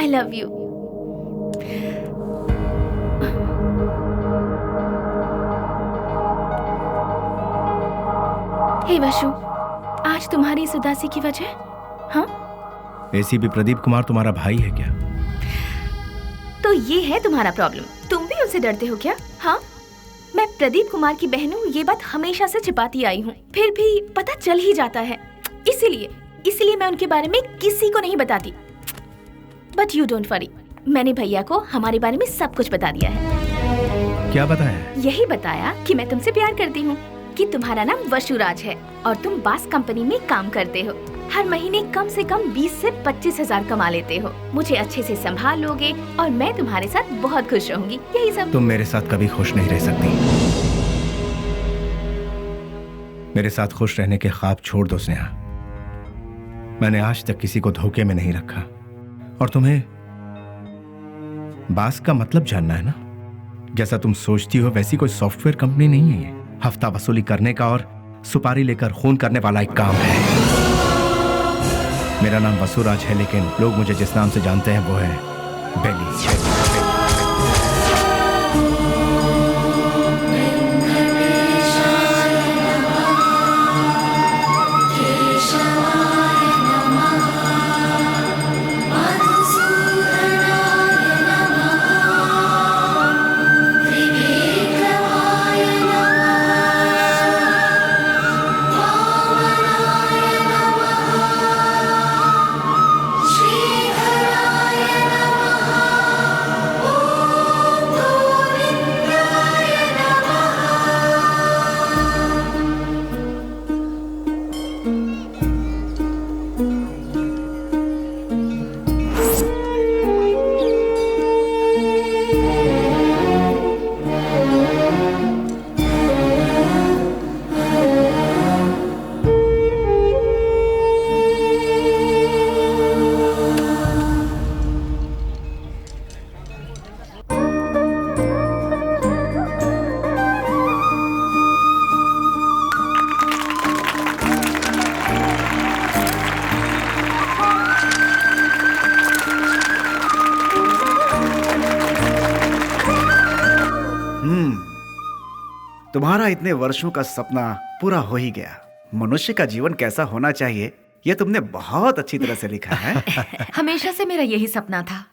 I love you. Hey Vashu, आज तुम्हारी इस उदासी की वजह? हाँ? एसीपी प्रदीप कुमार तुम्हारा भाई है क्या? तो ये है तुम्हारा प्रॉब्लम, तुम भी उनसे डरते हो क्या? हाँ, मैं प्रदीप कुमार की बहन हूँ, ये बात हमेशा से छिपाती आई हूँ, फिर भी पता चल ही जाता है। इसीलिए मैं उनके बारे में किसी को नहीं बताती। बट यू डोंट वरी, मैंने भैया को हमारे बारे में सब कुछ बता दिया है। क्या बताया? यही बताया कि मैं तुमसे प्यार करती हूँ, कि तुम्हारा नाम वशुराज है और तुम बास कंपनी में काम करते हो। हर महीने कम से कम 20 से 25 हजार कमा लेते हो। मुझे अच्छे से संभाल लोगे और मैं तुम्हारे साथ बहुत खुश रहूंगी, यही सब। तुम मेरे साथ कभी खुश नहीं रह सकती। मेरे साथ खुश रहने के ख्वाब छोड़ दो स्नेहा। मैंने आज तक किसी को धोखे में नहीं रखा। और तुम्हें बास का मतलब जानना है ना? जैसा तुम सोचती हो वैसी कोई सॉफ्टवेयर कंपनी नहीं है ये। हफ्ता वसूली करने का और सुपारी लेकर खून करने वाला एक काम है। मेरा नाम वसुराज है, लेकिन लोग मुझे जिस नाम से जानते हैं वो है बेली। तुम्हारा इतने वर्षों का सपना पूरा हो ही गया। मनुष्य का जीवन कैसा होना चाहिए ये तुमने बहुत अच्छी तरह से लिखा है। हमेशा से मेरा यही सपना था।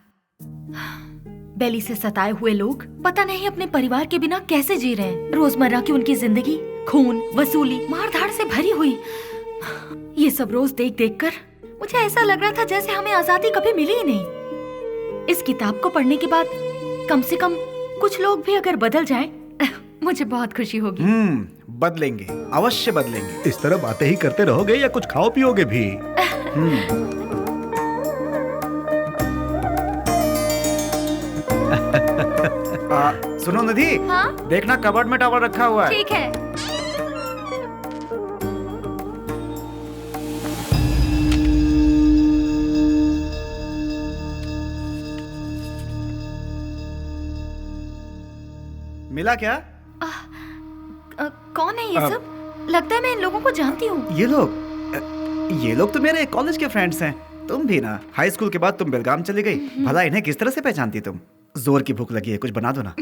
बेली से सताए हुए लोग पता नहीं अपने परिवार के बिना कैसे जी रहे हैं। रोजमर्रा की उनकी जिंदगी खून, वसूली, मारधाड़ से भरी हुई। ये सब रोज देख देख कर मुझे ऐसा लग रहा था जैसे हमें आजादी कभी मिली ही नहीं। इस किताब को पढ़ने के बाद कम से कम कुछ लोग भी अगर बदल जाएं, मुझे बहुत खुशी होगी। बदलेंगे, अवश्य बदलेंगे। इस तरह बातें ही करते रहोगे या कुछ खाओ पियोगे भी? सुनो निधि, हाँ? देखना कबर्ड में टॉवल रखा हुआ है। ठीक है। मिला क्या? कौन है ये सब? लगता है मैं इन लोगों को जानती हूँ। ये लोग तो मेरे कॉलेज के फ्रेंड्स हैं। तुम भी ना, हाई स्कूल के बाद तुम बेलगाम चली गई। भला इन्हें किस तरह से पहचानती तुम? जोर की भूख लगी है, कुछ बना दो ना।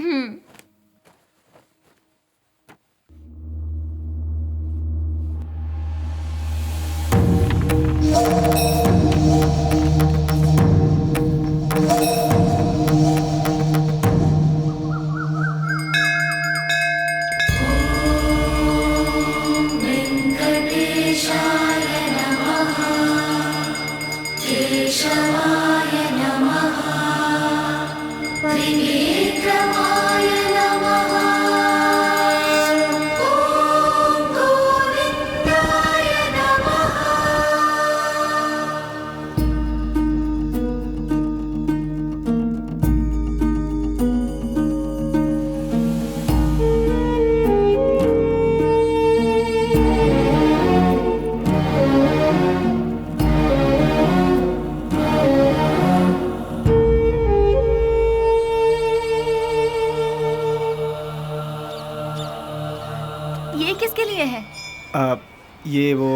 ये वो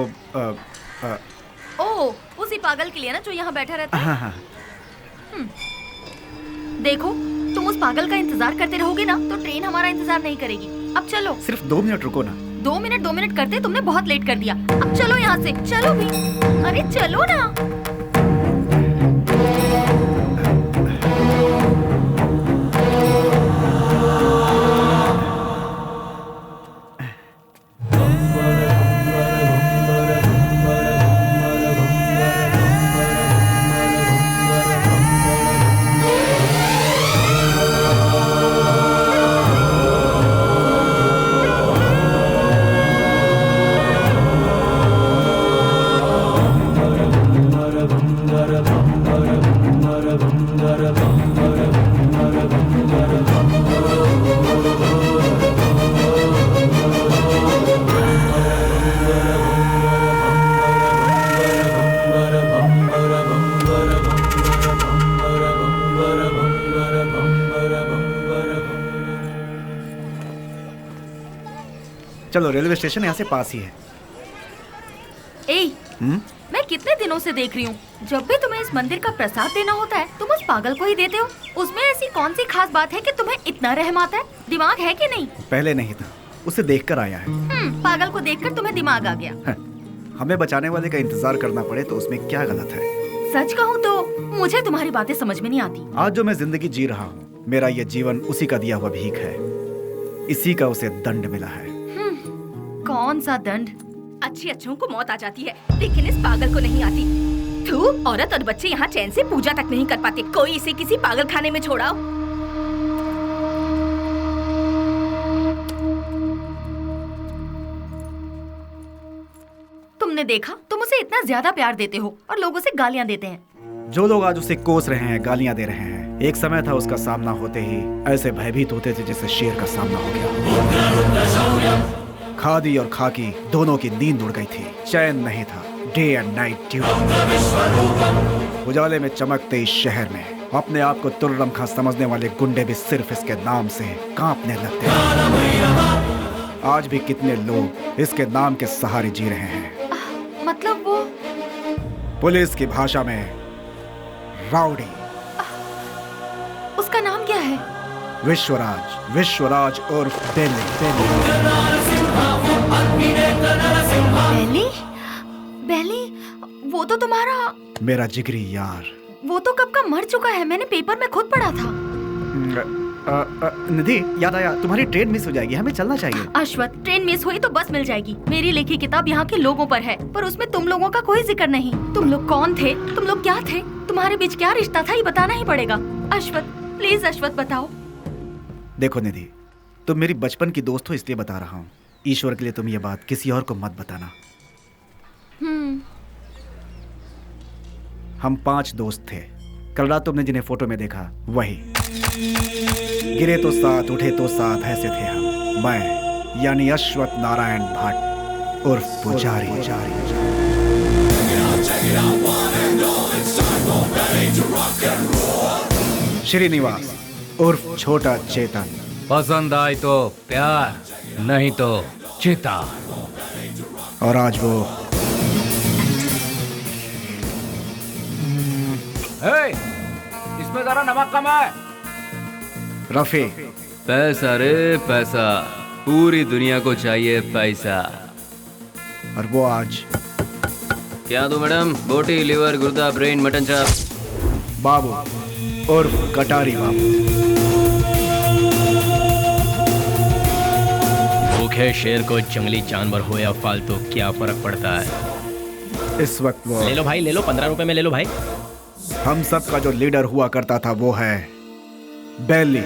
ओह, उसी पागल के लिए ना जो यहाँ बैठा रहता है। हाँ हाँ। देखो, तुम उस पागल का इंतजार करते रहोगे ना तो ट्रेन हमारा इंतजार नहीं करेगी। अब चलो। सिर्फ 2 मिनट रुको ना। 2 मिनट करते तुमने बहुत लेट कर दिया। अब चलो यहाँ से, चलो भी। अरे चलो ना। चलो, रेलवे स्टेशन यहाँ से पास ही है। ए, मैं कितने दिनों से देख रही हूँ, जब भी तुम्हें इस मंदिर का प्रसाद देना होता है तुम उस पागल को ही देते हो। उसमें ऐसी कौन सी खास बात है कि तुम्हें इतना रहम आता है? दिमाग है कि नहीं? पहले नहीं था, उसे देखकर आया है। पागल को देखकर तुम्हें दिमाग आ गया। हमें बचाने वाले का इंतजार करना पड़े तो उसमें क्या गलत है? सच कहूँ तो मुझे तुम्हारी बातें समझ में नहीं आती। आज जो मैं जिंदगी जी रहा हूँ, मेरा ये जीवन उसी का दिया हुआ भीख है। इसी का उसे दंड मिला है। कौन सा दंड? अच्छी अच्छों को मौत आ जाती है, लेकिन इस पागल को नहीं आती। थू, औरत और बच्चे यहाँ चैन से पूजा तक नहीं कर पाते। कोई इसे किसी पागल खाने में छोड़ाओ। तुमने देखा, तुम उसे इतना ज्यादा प्यार देते हो और लोग उसे गालियाँ देते हैं। जो लोग आज उसे कोस रहे हैं, गालियां दे रहे हैं, एक समय था उसका सामना होते ही ऐसे भयभीत होते थे जैसे शेर का सामना हो गया। खादी और खाकी दोनों की नींद उड़ गई थी, चैन नहीं था। Day and night duty. उजाले में चमकते इस शहर में अपने आप को तुर्रम खां समझने वाले गुंडे भी सिर्फ इसके नाम से कांपने लगते हैं। आज भी कितने लोग इसके नाम के सहारे जी रहे हैं। मतलब वो पुलिस की भाषा में राउडी। उसका नाम क्या है? विश्वराज उर्फ बेली। बेली, वो तो तुम्हारा मेरा जिगरी यार। वो तो कब का मर चुका है, मैंने पेपर में खुद पढ़ा था। निधि, याद आया, तुम्हारी ट्रेन मिस हो जाएगी, हमें चलना चाहिए। अश्वत, ट्रेन मिस हुई तो बस मिल जाएगी। मेरी लिखी किताब यहाँ के लोगों पर है, पर उसमें तुम लोगों का कोई जिक्र नहीं। तुम लोग कौन थे? तुम लोग क्या थे? तुम्हारे बीच क्या रिश्ता था, ये बताना ही पड़ेगा। अश्वत, प्लीज अश्वत बताओ। देखो निधि, तुम मेरी बचपन की दोस्त हो इसलिए बता रहा हूँ। ईश्वर के लिए तुम ये बात किसी और को मत बताना। हम 5 दोस्त थे। कल रात तुमने जिन्हें फोटो में देखा वही। गिरे तो साथ, उठे तो साथ, ऐसे थे हम। मैं यानी अश्वत नारायण भट्ट उर्फ पुजारी। श्रीनिवास उर्फ छोटा चेतन। पसंद आए तो प्यार, नहीं तो चिता। और आज वो इसमें जरा नमक कम है। रफी। पैसा रे पैसा, पूरी दुनिया को चाहिए पैसा। और वो आज क्या दो मैडम? बोटी, लिवर, गुर्दा, ब्रेन, मटन चाप। बाबू उर्फ कटारी बाबू। भूखे शेर को जंगली जानवर हो या फालतू क्या फर्क पड़ता है। इस वक्त वो ले लो भाई, ले लो, 15 रुपए में ले लो भाई। हम सब का जो लीडर हुआ करता था वो है बेली।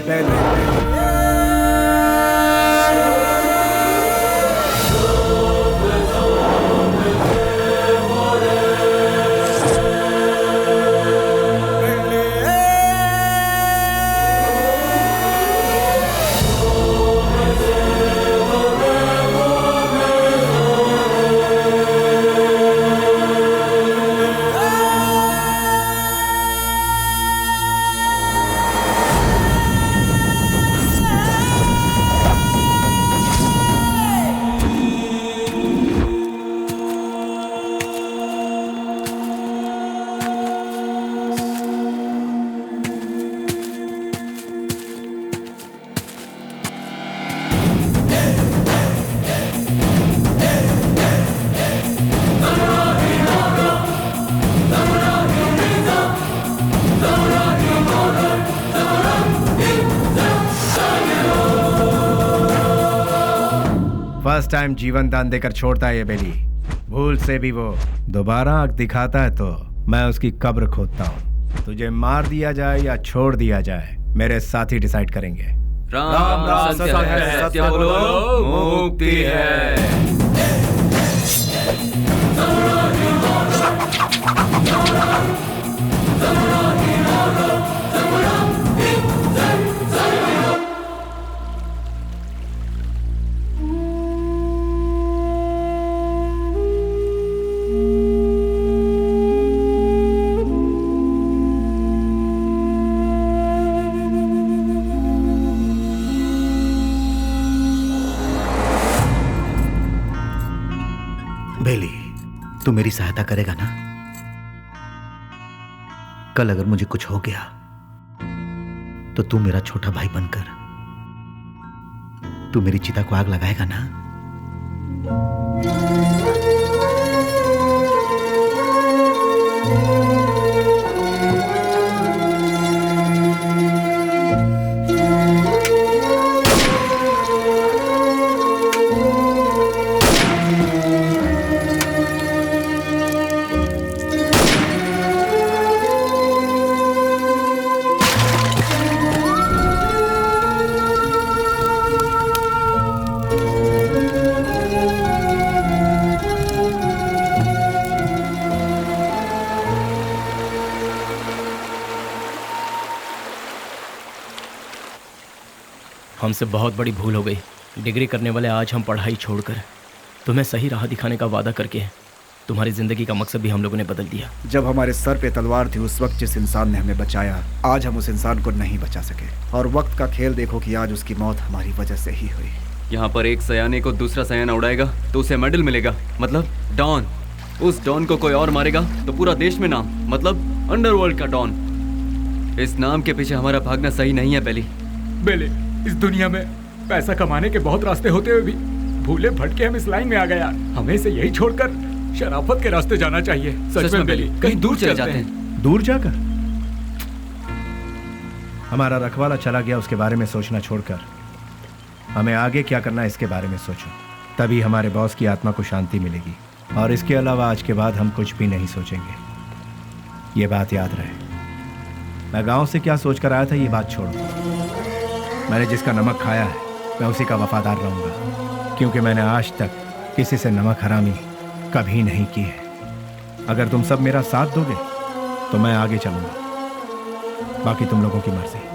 लास्ट टाइम जीवन दान देकर छोड़ता है ये बेली। भूल से भी वो दोबारा आंख दिखाता है तो मैं उसकी कब्र खोदता हूँ। तुझे मार दिया जाए या छोड़ दिया जाए मेरे साथी डिसाइड करेंगे। राम राम सत्य है, सत्य बोलो मुक्ति है। बेली, तू मेरी सहायता करेगा ना? कल अगर मुझे कुछ हो गया तो तू मेरा छोटा भाई बनकर तू मेरी चिता को आग लगाएगा ना? हमसे बहुत बड़ी भूल हो गई। डिग्री करने वाले आज हम पढ़ाई छोड़कर तुम्हें सही राह दिखाने का वादा करके तुम्हारी जिंदगी का मकसद भी हम लोगों ने बदल दिया। जब हमारे सर पे तलवार थी उस वक्त जिस इंसान ने हमें बचाया, आज हम उस इंसान को नहीं बचा सके। और वक्त का खेल देखो कि आज उसकी मौत हमारी वजह से ही हुई। यहाँ पर एक सयाने को दूसरा सयाना उड़ाएगा तो उसे मेडल मिलेगा, मतलब डॉन। उस डॉन को कोई और मारेगा तो पूरा देश में नाम, मतलब अंडरवर्ल्ड का डॉन। इस नाम के पीछे हमारा भागना सही नहीं है बेली। बेले, इस दुनिया में पैसा कमाने के बहुत रास्ते होते हुए भी भूले भटके हम इस लाइन में आ गए यार। हमें इसे यही छोड़कर शराफत के रास्ते जाना चाहिए। सच में बेली, कहीं दूर चले जाते हैं। दूर जाकर? हमारा रखवाला चला गया उसके बारे में सोचना छोड़कर हमें आगे क्या करना है इसके बारे में सोचो, तभी हमारे बॉस की आत्मा को शांति मिलेगी। और इसके अलावा आज के बाद हम कुछ भी नहीं सोचेंगे, ये बात याद रहे। मैं गांव से क्या सोचकर आया था ये बात छोड़ो। मैंने जिसका नमक खाया है मैं उसी का वफादार रहूंगा, क्योंकि मैंने आज तक किसी से नमक हरामी कभी नहीं की है। अगर तुम सब मेरा साथ दोगे तो मैं आगे चलूंगा, बाकी तुम लोगों की मर्जी।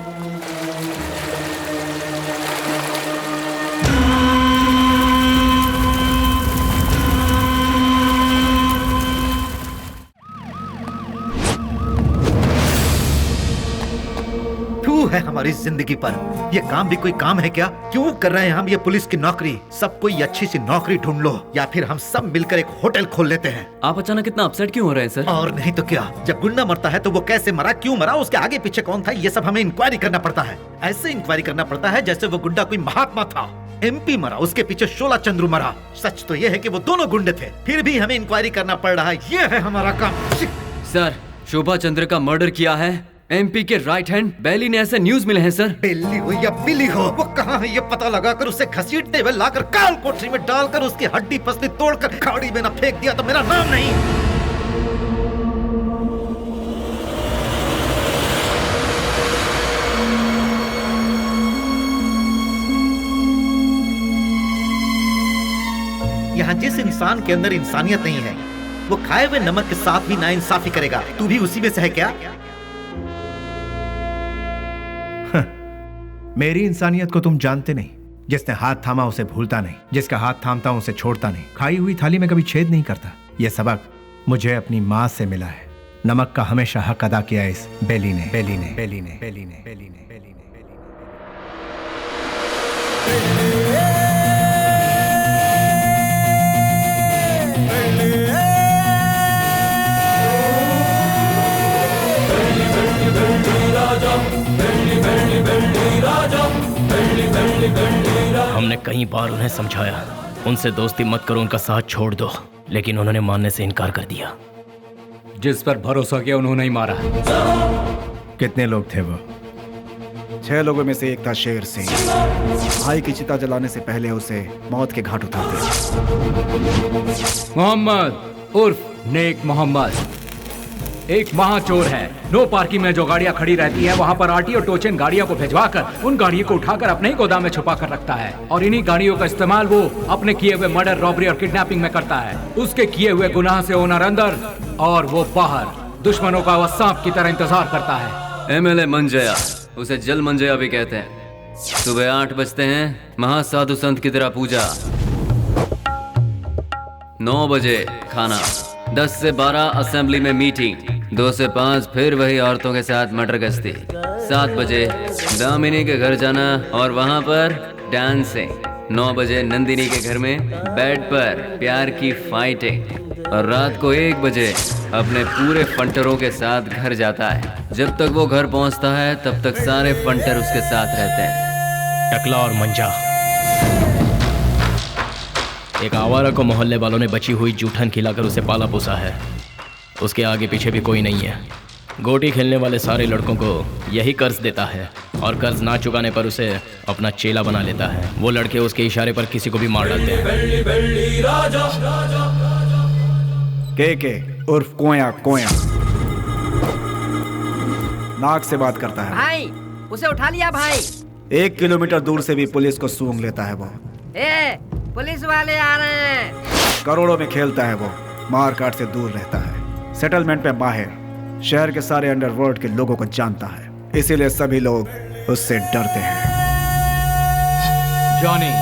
है हमारी जिंदगी पर ये काम भी कोई काम है क्या? क्यों कर रहे हैं हम ये पुलिस की नौकरी? सब कोई अच्छी सी नौकरी ढूंढ लो या फिर हम सब मिलकर एक होटल खोल लेते हैं। आप अचानक इतना अपसेट क्यों हो रहे हैं सर? और नहीं तो क्या, जब गुंडा मरता है तो वो कैसे मरा, क्यों मरा, उसके आगे पीछे कौन था, ये सब हमें इंक्वायरी करना पड़ता है। ऐसे इंक्वायरी करना पड़ता है जैसे वो गुंडा कोई महात्मा था। MP मरा, उसके पीछे शोला चंद्रू मरा। सच तो ये है कि वो दोनों गुंडे थे, फिर भी हमें इंक्वायरी करना पड़ रहा है। ये है हमारा काम। सर, शोभा चंद्र का मर्डर किया है MP के राइट हैंड बेली ने, ऐसे न्यूज मिले हैं सर। बेली हो या बिली हो, वो कहाँ है ये पता लगाकर उसे घसीटते हुए लाकर काल कोठरी में डालकर उसकी हड्डी पसली तोड़कर खाड़ी में न फेंक दिया तो मेरा नाम नहीं। यहाँ जिस इंसान के अंदर इंसानियत नहीं है वो खाए हुए नमक के साथ भी नाइंसाफी करेगा। तू भी उसी में से है क्या? मेरी इंसानियत को तुम जानते नहीं। जिसने हाथ थामा उसे भूलता नहीं, जिसका हाथ थामता उसे छोड़ता नहीं, खाई हुई थाली में कभी छेद नहीं करता। यह सबक मुझे अपनी माँ से मिला है। नमक का हमेशा हक अदा किया इस बेली ने, बेली ने, बेली ने, बेली ने, बेली ने, बेली ने, हमने कई बार उन्हें समझाया, उनसे दोस्ती मत करो, उनका साथ छोड़ दो, लेकिन उन्होंने मानने से इनकार कर दिया। जिस पर भरोसा किया उन्होंने ही मारा। कितने लोग थे वो? 6 लोगों में से एक था शेर सिंह। भाई की चिता जलाने से पहले उसे मौत के घाट उतारते। मोहम्मद उर्फ नेक मोहम्मद एक महाचोर है। नो पार्किंग में जो गाड़ियां खड़ी रहती है वहां पर आरटी और टोचन गाड़ियों को भिजवाकर उन गाड़ियों को उठाकर अपने ही गोदाम में छुपा कर रखता है और इन्हीं गाड़ियों का इस्तेमाल वो अपने किए हुए मर्डर, रॉबरी और किडनैपिंग में करता है। उसके किए हुए गुनाह से ओनर अंदर और वो बाहर, दुश्मनों का वह सांप की तरह इंतजार करता है। MLA मंजया, उसे जल मंजया भी कहते हैं। सुबह 8 बजते हैं, महासाधु संत की तरह पूजा। 9 बजे खाना, 10 से 12 असेंबली में मीटिंग, 2 से 5 फिर वही औरतों के साथ मटर गश्ती। 7 बजे दामिनी के घर जाना और वहाँ पर डांसिंग। 9 बजे नंदिनी के घर में बेड पर प्यार की फाइटिंग और रात को 1 बजे अपने पूरे फंटरों के साथ घर जाता है। जब तक वो घर पहुँचता है तब तक सारे फंटर उसके साथ रहते हैं। टकला और मंजा, एक आवारा को मोहल्ले वालों ने बची हुई जूठन खिलाकर उसे पाला पोसा है। उसके आगे पीछे भी कोई नहीं है। गोटी खेलने वाले सारे लड़कों को यही कर्ज देता है और कर्ज ना चुकाने पर उसे अपना चेला बना लेता है। वो लड़के उसके इशारे पर किसी को भी मार डालते हैं। के उर्फ कोया कोया नाक से बात करता है। भाई उसे उठा लिया भाई। 1 किलोमीटर दूर से भी पुलिस को सूंघ लेता है वो। पुलिस वाले आ रहे हैं। करोड़ों में खेलता है वो, मार काट से दूर रहता है, सेटलमेंट में माहिर, शहर के सारे अंडरवर्ल्ड के लोगों को जानता है, इसीलिए सभी लोग उससे डरते हैं। जॉनी,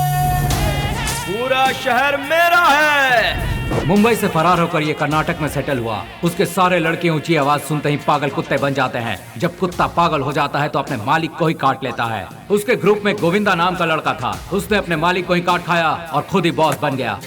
पूरा शहर मेरा है। मुंबई से फरार होकर ये कर्नाटक में सेटल हुआ। उसके सारे लड़के ऊंची आवाज सुनते ही पागल कुत्ते बन जाते हैं। जब कुत्ता पागल हो जाता है तो अपने मालिक को ही काट लेता है। उसके ग्रुप में गोविंदा नाम का लड़का था। उसने अपने मालिक को ही काट खाया और खुद ही बॉस बन गया।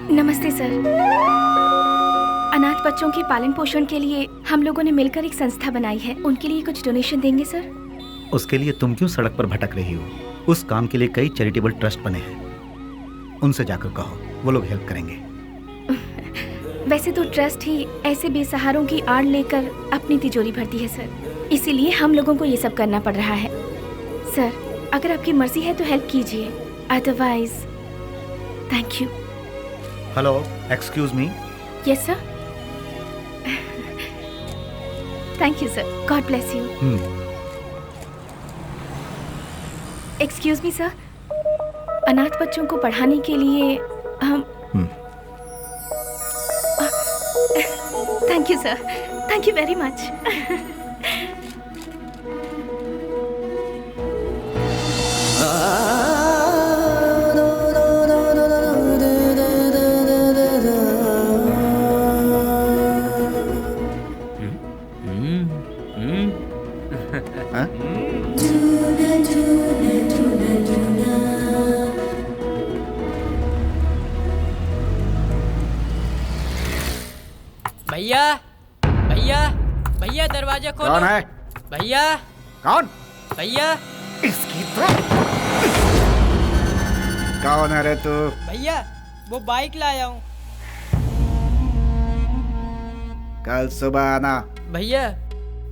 नमस्ते सर। अनाथ बच्चों के पालन पोषण के लिए हम लोगों ने मिलकर एक संस्था बनाई है। उनके लिए कुछ डोनेशन देंगे सर? उसके लिए तुम क्यों सड़क पर भटक रही हो? उस काम के लिए कई चैरिटेबल ट्रस्ट बने हैं, उनसे जाकर कहो, वो लोग हेल्प करेंगे। वैसे तो ट्रस्ट ही ऐसे बेसहारों की आड़ लेकर अपनी तिजोरी भरती है सर, इसीलिए हम लोगों को ये सब करना पड़ रहा है। सर अगर आपकी मर्जी है तो हेल्प कीजिए, otherwise thank you. Hello, excuse me. Yes sir. Thank you sir, God bless you. Excuse me sir, अनाथ बच्चों को पढ़ाने के लिए हम thank you sir, thank you very much. भैया भैया भैया दरवाजा खोलो। कौन है? भैया। कौन? भैया। इसकी तो कौन है रे तू? भैया वो बाइक लाया हूँ। कल सुबह आना। भैया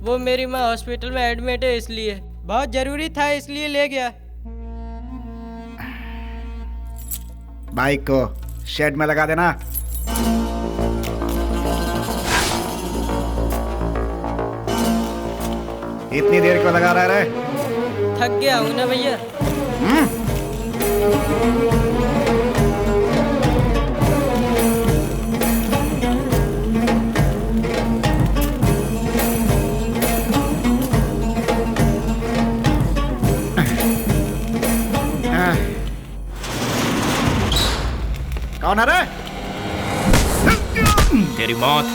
वो मेरी माँ हॉस्पिटल में एडमिट है, इसलिए बहुत जरूरी था, इसलिए ले गया। बाइक को शेड में लगा देना। इतनी देर क्यों लगा रहा है? थक गया हूँ ना भैया। कौन है रे? तेरी मौत।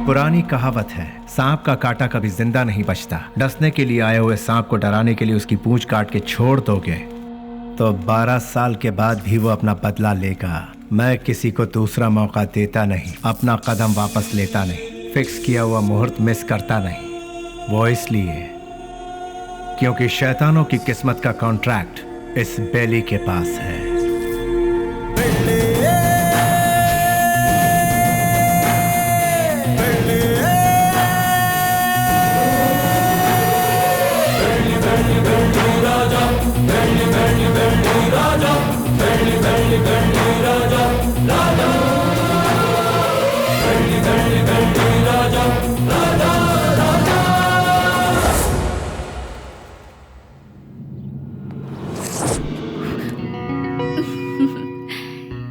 पुरानी कहावत है, सांप का काटा कभी जिंदा नहीं बचता। डसने के लिए आए हुए सांप को डराने के लिए उसकी पूंछ काट के छोड़ दोगे तो 12 साल के बाद भी वो अपना बदला लेगा। मैं किसी को दूसरा मौका देता नहीं, अपना कदम वापस लेता नहीं, फिक्स किया हुआ मुहूर्त मिस करता नहीं। वो इसलिए क्योंकि शैतानों की किस्मत का कॉन्ट्रैक्ट इस बेली के पास है।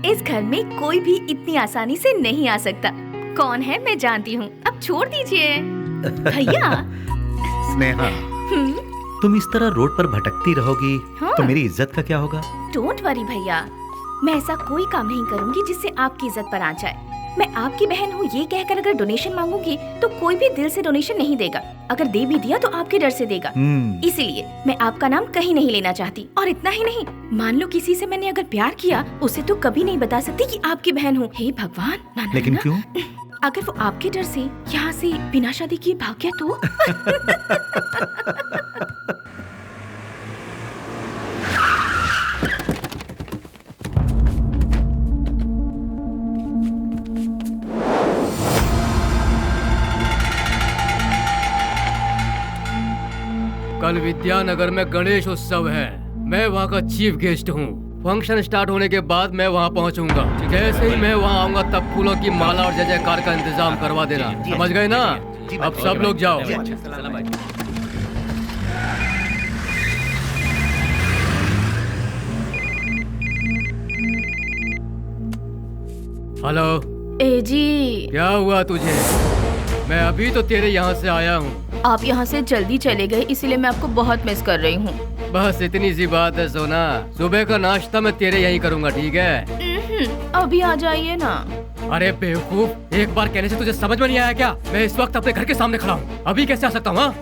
इस घर में कोई भी इतनी आसानी से नहीं आ सकता। कौन है मैं जानती हूँ, अब छोड़ दीजिए। भैया। स्नेहा, तुम इस तरह रोड पर भटकती रहोगी हाँ। तो मेरी इज्जत का क्या होगा? डोंट वरी भैया, मैं ऐसा कोई काम नहीं करूंगी जिससे आपकी इज्जत पर आ जाए। मैं आपकी बहन हूँ ये कहकर अगर डोनेशन मांगूंगी तो कोई भी दिल से डोनेशन नहीं देगा। अगर दे भी दिया तो आपके डर से देगा। इसीलिए मैं आपका नाम कहीं नहीं लेना चाहती। और इतना ही नहीं, मान लो किसी से मैंने अगर प्यार किया, उसे तो कभी नहीं बता सकती कि आपकी बहन हूँ। हे भगवान, ना, लेकिन ना, क्यों? अगर वो आपके डर से यहाँ से बिना शादी किए भाग गया तो? कल विद्यानगर में गणेश उत्सव है। मैं वहाँ का चीफ गेस्ट हूँ। फंक्शन स्टार्ट होने के बाद मैं वहाँ पहुँचूंगा। जैसे ही मैं वहाँ आऊंगा तब फूलों की माला और जय जयकार का इंतजाम करवा देना। समझ गए ना? अब सब लोग जाओ। हेलो। ए जी, क्या हुआ तुझे? मैं अभी तो तेरे यहाँ से आया हूँ। आप यहाँ से जल्दी चले गए, इसीलिए मैं आपको बहुत मिस कर रही हूँ। बस इतनी सी बात है सोना। सुबह का नाश्ता मैं तेरे यहीं करूँगा, ठीक है? अभी आ जाइए ना। अरे बेवकूफ, एक बार कहने से तुझे समझ में नहीं आया क्या? मैं इस वक्त अपने घर के सामने खड़ा हूँ, अभी कैसे आ सकता हूँ?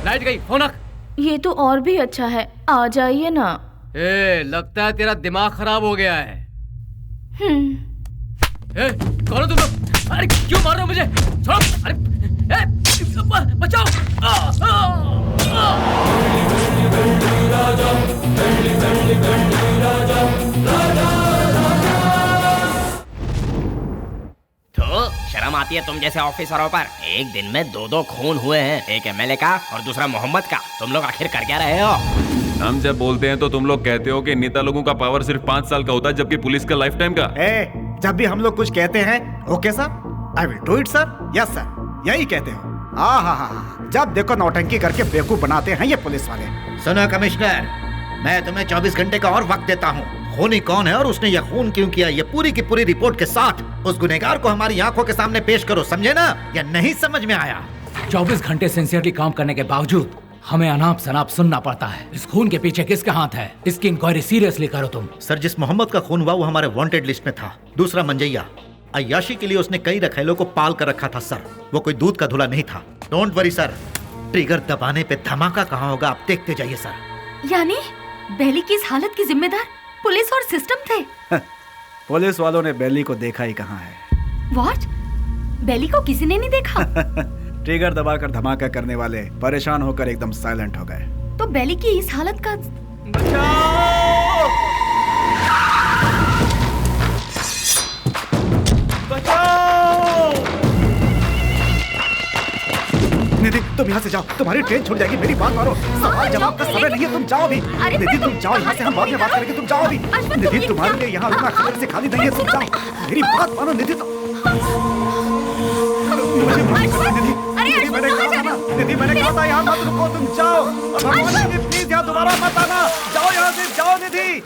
लाइट गई, फोन रख। ये तो और भी अच्छा है, आ जाइए ना। लगता है तेरा दिमाग खराब हो गया है। कौन हो तुम लोग? अरे क्यों मार रहे हो मुझे? छोड़ो! अरे बचाओ! तो शर्म आती है तुम जैसे ऑफिसरों पर? एक दिन में 2 खून हुए हैं, एक एमएलए का और दूसरा मोहम्मद का। तुम लोग आखिर कर क्या रहे हो? हम जब बोलते हैं तो तुम लोग कहते हो कि नेता लोगों का पावर सिर्फ 5 साल का होता है, जबकि पुलिस का लाइफ टाइम का। जब भी हम लोग कुछ कहते हैं, okay sir, I will do it sir, yes sir, यही कहते हो। जब देखो नौटंकी करके बेवकूफ बनाते हैं ये पुलिस वाले। सुनो कमिश्नर, मैं तुम्हें 24 घंटे का और वक्त देता हूँ। खूनी कौन है और उसने यह खून क्यों किया, ये पूरी की पूरी रिपोर्ट के साथ उस गुनहगार को हमारी आंखों के सामने पेश करो, समझे ना? या नहीं समझ में आया? 24 घंटे सिंसियरली काम करने के बावजूद हमें अनाप शनाप सुनना पड़ता है। इस खून के पीछे किसका हाथ है? इसकी इंक्वायरी सीरियसली करो तुम। सर, जिस मोहम्मद का खून हुआ वो हमारे वांटेड लिस्ट में था। दूसरा मंजैया, अय्याशी के लिए उसने कई रखेलों को पाल कर रखा था सर। वो कोई दूध का धुला नहीं था। डोंट वरी सर, ट्रिगर दबाने पे धमाका कहाँ होगा आप देखते जाइए सर। यानी बेली की इस हालत की जिम्मेदार पुलिस और सिस्टम थे? पुलिस वालों ने बेली को देखा ही कहाँ है। व्हाट? बेली को किसी ने नहीं देखा? ट्रिगर दबाकर धमाका करने वाले परेशान होकर एकदम साइलेंट हो गए। तो बेली की इस हालत का बचाओ! बचाओ! निधि, तुम यहाँ से जाओ, तुम्हारी ट्रेन छूट जाएगी। मेरी बात मानो, सवाल जवाब का समय नहीं है, तुम जाओ भी। निधि तुम जाओ यहाँ से, हम बाद में बात करेंगे, तुम जाओ भी। निधि, तुम्हारे लिए यहाँ रुकना खबर से खाली नहीं है, तुम जाओ। मेरी बात मानो निधि। निधि, मैंने कहा था यहाँ मत रुको, तुम जाओ। निधि प्लीज यहाँ दोबारा मत आना, जाओ यहाँ से, जाओ निधि।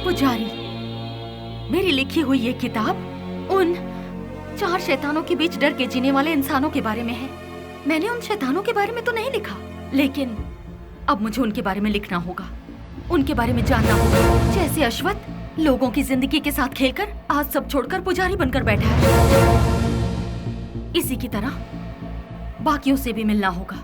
पुजारी, मेरी लिखी हुई ये किताब उन 4 शैतानों के बीच डर के जीने वाले इंसानों के बारे में है। मैंने उन शैतानों के बारे में तो नहीं लिखा, लेकिन अब मुझे उनके बारे में लिखना होगा, उनके बारे में जानना होगा। जैसे अश्वत्थ लोगों की जिंदगी के साथ खेलकर आज सब छोड़कर पुजारी बनकर बैठा है, इसी की तरह बाकियों से भी मिलना होगा।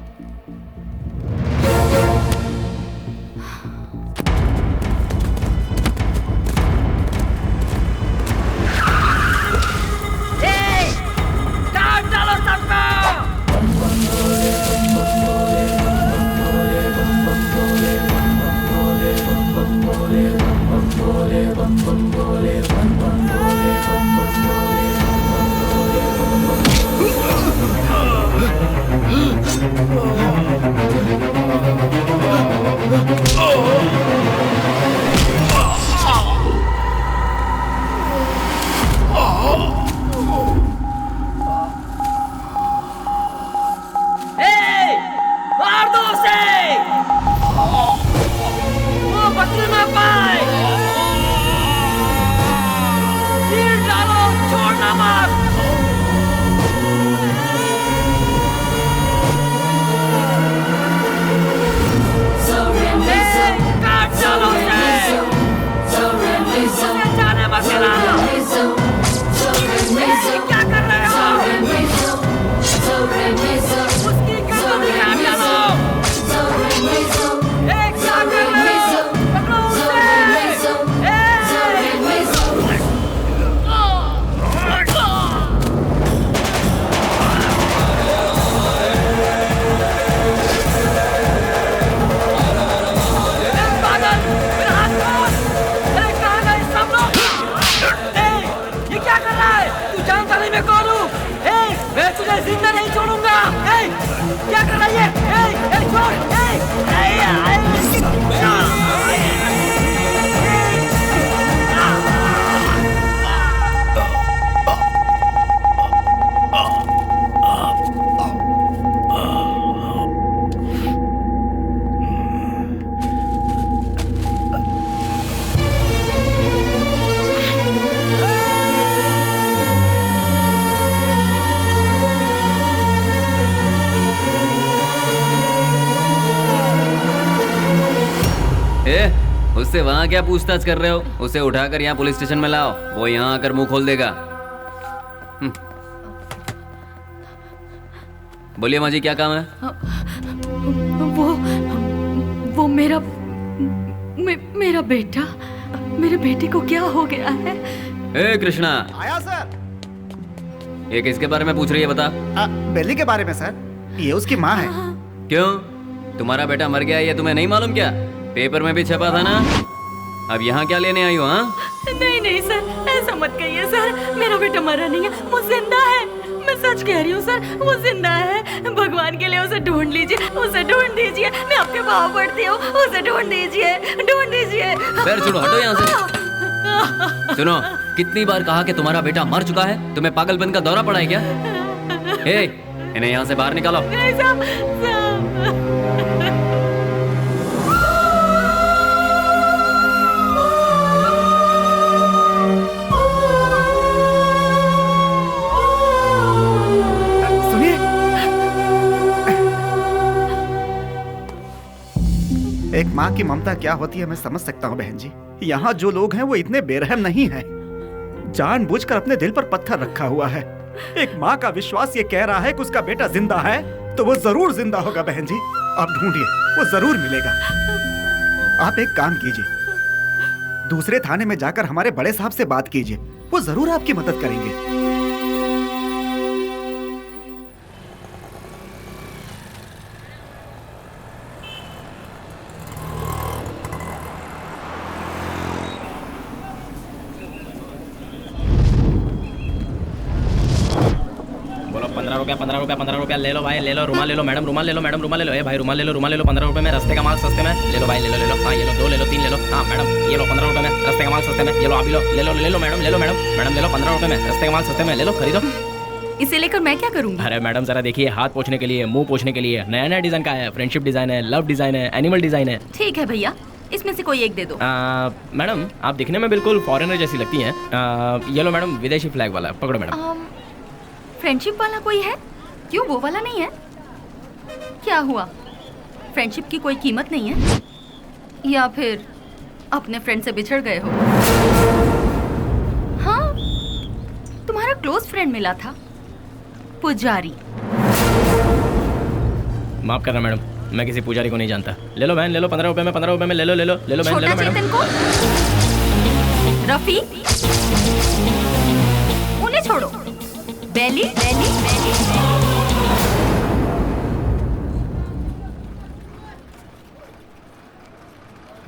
उससे वहाँ क्या पूछताछ कर रहे हो? उसे उठाकर यहाँ पुलिस स्टेशन में लाओ, वो यहाँ आकर मुंह खोल देगा। बोलिए माँ जी, क्या काम है? वो मेरा बेटा, मेरे बेटे को क्या हो गया है? ए कृष्णा, आया सर। ये किसके बारे में पूछ रही है बता? बेली के बारे में सर, ये उसकी माँ है। क्यों, तुम्हारा बेटा मर गया ये तुम्हें नहीं मालूम क्या? पेपर में भी छपा था ना। अब यहाँ क्या लेने आई हो? हाँ नहीं सर, ऐसा मत कहिए सर, मेरा बेटा मरा नहीं है, वो जिंदा है। मैं सच कह रही हूँ सर, वो जिंदा है। भगवान के लिए उसे ढूंढ लीजिए, उसे ढूंढ दीजिए, मैं आपके पाँव पड़ती हूँ, उसे ढूंढ दीजिए, ढूंढ दीजिए। पैर छोड़ो, हटो यहाँ से। सुनो, कितनी बार कहा कि तुम्हारा बेटा मर चुका है? तुम्हें पागलपन का दौरा पड़ा है क्या? इन्हें यहाँ से बाहर निकालो। एक माँ की ममता क्या होती है मैं समझ सकता हूँ बहन जी। यहाँ जो लोग हैं वो इतने बेरहम नहीं हैं। जानबूझकर अपने दिल पर पत्थर रखा हुआ है। एक माँ का विश्वास ये कह रहा है कि उसका बेटा जिंदा है, तो वो जरूर जिंदा होगा बहन जी। आप ढूंढिए, वो जरूर मिलेगा। आप एक काम कीजिए, दूसरे थाने में जाकर हमारे बड़े साहब से बात कीजिए, वो जरूर आपकी मदद करेंगे। पंद्रह रुपया ले लो भाई, ले लो। रुमाल ले लो मैडम, रुमाल ले लो मैडम, रुमाल ले लो। ए भाई रुमाल ले लो 15 रुपए में, रस्ते का माल सस्ते में। ले लो भाई, ले लो। हाँ ये लो, 2 ले लो, 3 ले लो। हाँ मैडम ये लो 15 रुपए में, रस्ते का माल सस्ते में। ये लो आप भी लो, ले लो मैडम, मैडम ले लो 15 रुपए में, रस्ते का माल सस्ते में। ले लो, खरीदो। इसे लेकर मैं क्या करूँगी? अरे मैडम जरा देखिए, हाथ पोंछने के लिए, मुंह पोंछने के लिए नया डिजाइन का है। फ्रेंडशिप डिजाइन है, लव डिजाइन है, एनिमल डिजाइन है। ठीक है भैया, इसमें से कोई एक दे दो। मैडम आप दिखने में बिल्कुल फॉरेनर जैसी लगती हैं। ये लो मैडम, विदेशी फ्लैग वाला, पकड़ो मैडम। फ्रेंडशिप वाला कोई है? क्यों, वो वाला नहीं है? क्या हुआ? फ्रेंडशिप की कोई कीमत नहीं है? या फिर अपने फ्रेंड से बिछड़ गए हो? हाँ, तुम्हारा क्लोज फ्रेंड मिला था, पुजारी। माफ करना मैडम, मैं किसी पुजारी को नहीं जानता। ले लो बहन, ले लो 15 रुपए में, 15 रुपए में ले लो, ले लो, ले लो बहन, ले लो मैडम। चेतन को, रफी, उन्हें छोड़ो। बेली, बेली, बेली।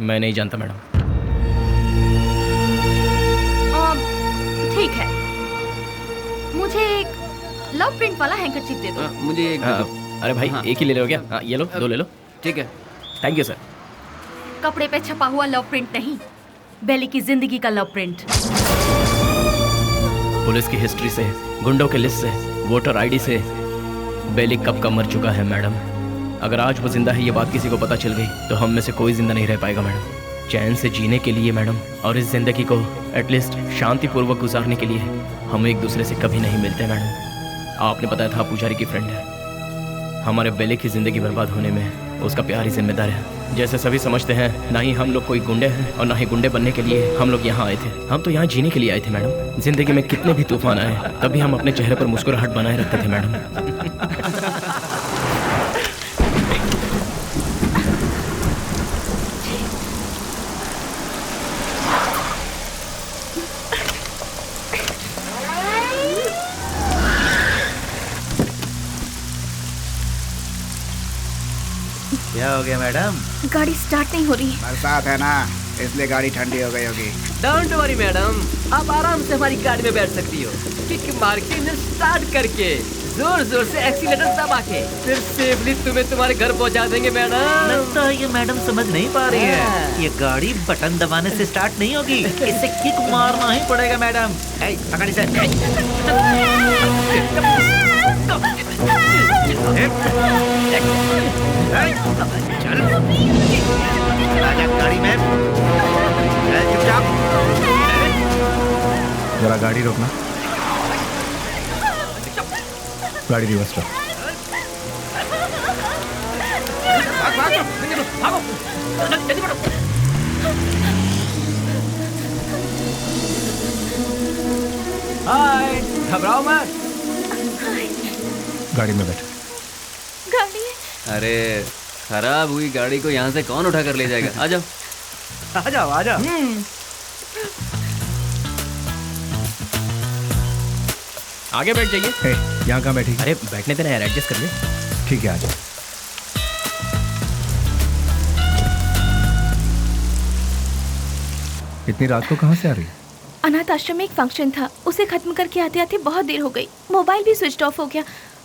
मैं नहीं जानता मैडम। ठीक है, मुझे एक लव प्रिंट वाला हैंकरचीफ दे दो। मुझे एक अरे भाई, एक ही ले लो क्या? हाँ, ये लो, 2 ले लो। ठीक है, थैंक यू सर। कपड़े पे छपा हुआ लव प्रिंट नहीं, बेली की जिंदगी का लव प्रिंट। पुलिस की हिस्ट्री से, गुंडों के लिस्ट से, वोटर आईडी से बेली कब का मर चुका है मैडम। अगर आज वो जिंदा है ये बात किसी को पता चल गई तो हम में से कोई जिंदा नहीं रह पाएगा मैडम। चैन से जीने के लिए मैडम, और इस जिंदगी को एटलीस्ट शांतिपूर्वक गुजारने के लिए हम एक दूसरे से कभी नहीं मिलते मैडम। आपने बताया था पुजारी की फ्रेंड है। हमारे बेली की जिंदगी बर्बाद होने में उसका प्यार ही जिम्मेदार है। जैसे सभी समझते हैं, ना ही हम लोग कोई गुंडे हैं और ना ही गुंडे बनने के लिए हम लोग यहाँ आए थे। हम तो यहाँ जीने के लिए आए थे मैडम। जिंदगी में कितने भी तूफान आए तभी हम अपने चेहरे पर मुस्कुराहट बनाए रखते थे मैडम। क्या हो गया मैडम? गाड़ी स्टार्ट नहीं हो रही। बरसात है ना, इसलिए गाड़ी ठंडी हो गई होगी। डोंट वरी मैडम, आप आराम से हमारी गाड़ी में बैठ सकती हो। किक मार के इंजन स्टार्ट करके जोर जोर से एक्सीलेटर दबा के फिर सेफली तुम्हें तुम्हारे घर पहुंचा देंगे मैडम। लगता है ये मैडम समझ नहीं पा रही है। ये गाड़ी बटन दबाने से स्टार्ट नहीं होगी, इसे किक मारना ही पड़ेगा मैडम। पकड़ इसे। चल आजा गाड़ी में, चुपचाप। जरा गाड़ी रोकना, गाड़ी रिवर्स करो। हाय, घबराओ मत। गाड़ी में बैठो। गाड़ी अरे खराब हुई गाड़ी को यहाँ से कौन उठा कर ले जाएगा? आ जाओ, आ जाओ, आ जाओ। आगे बैठ जाइए। हे, यहाँ कहाँ बैठी? अरे बैठने देना यार, एडजस्ट कर ले। ठीक है, आ जाओ। इतनी रात को कहाँ से आ रही है? अनाथ आश्रम में एक फंक्शन था, उसे खत्म करके आते आते बहुत देर हो गई। मोबाइल भी स्विच ऑफ हो गया।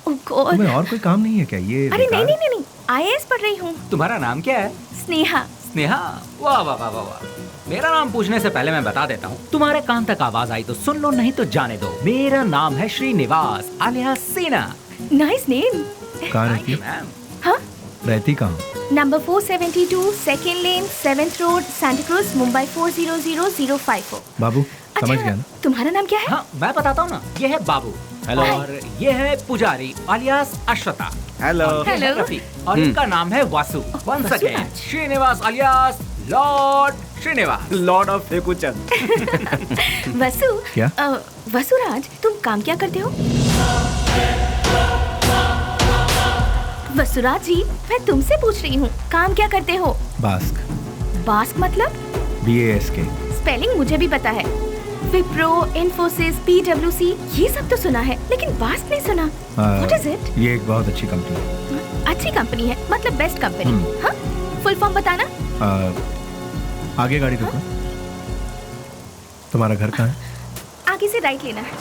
ओह गॉड। तुम्हें और कोई काम नहीं है क्या? ये अरे नहीं नहीं नहीं, आईएएस पढ़ रही हूँ। तुम्हारा नाम क्या है? स्नेहा। स्नेहा, वाह वाह वाह वाह वाह। मेरा नाम पूछने से पहले मैं बता देता हूँ, तुम्हारे कान तक आवाज आई तो सुन लो, नहीं तो जाने दो। मेरा नाम है श्रीनिवास आलियास सीना। Nice name. कहाँ रहती है? मैम, हाँ, रहती कहाँ? नंबर 472 सेकेंड लेन 7th road Santa cruise Mumbai 400054। बाबू समझ गया ना? तुम्हारा नाम क्या है? हाँ मैं बताता हूँ ना, ये है बाबू। हेलो। और ये है पुजारी आलियास अश्वता। हेलो। और ये है हेलो। रफी, और इनका नाम है Vasu. Once again Srinivas alias lord Srinivas, lord of Fekuchand. Vasu. क्या? वसुराज, तुम काम क्या करते हो? वसुराज जी, मैं तुमसे पूछ रही हूँ, काम क्या करते हो? बास्क। बास्क मतलब? BASK। स्पेलिंग मुझे भी पता है। विप्रो, इन्फोसिस, PwC, ये सब तो सुना है, लेकिन बास्क नहीं सुना। What is it? ये एक बहुत अच्छी कंपनी है। अच्छी कंपनी है, मतलब बेस्ट कंपनी। हाँ, फुल फॉर्म बताना। आगे गाड़ी रोको। तुम्हारा घर कहाँ है? आगे से राइट लेना है।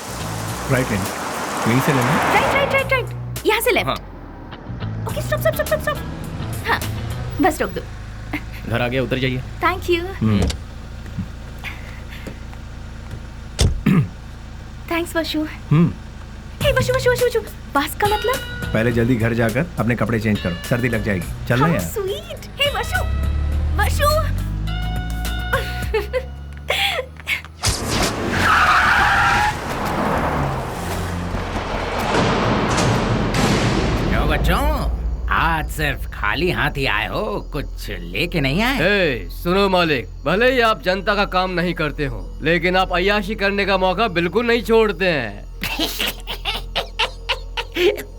राइट लेना, यहीं से लेना है? राइट राइट राइट राइट, यहाँ से लेफ्ट। हाँ। Okay, stop stop stop stop. हाँ, बस रोक दो। घर आ गया, उतर जाइए। Thank you. Thanks Vashu. Hey Vashu Vashu Vashu Vashu, बास्क का मतलब? पहले जल्दी घर जाकर अपने कपड़े चेंज करो, सर्दी लग जाएगी। चलना How यार। sweet। हे वशु वशु। क्यों बच्चों, आज सिर्फ खाली हाथ ही आए हो, कुछ लेके नहीं आए? ए, सुनो मालिक, भले ही आप जनता का काम नहीं करते हो, लेकिन आप अय्याशी करने का मौका बिल्कुल नहीं छोड़ते हैं।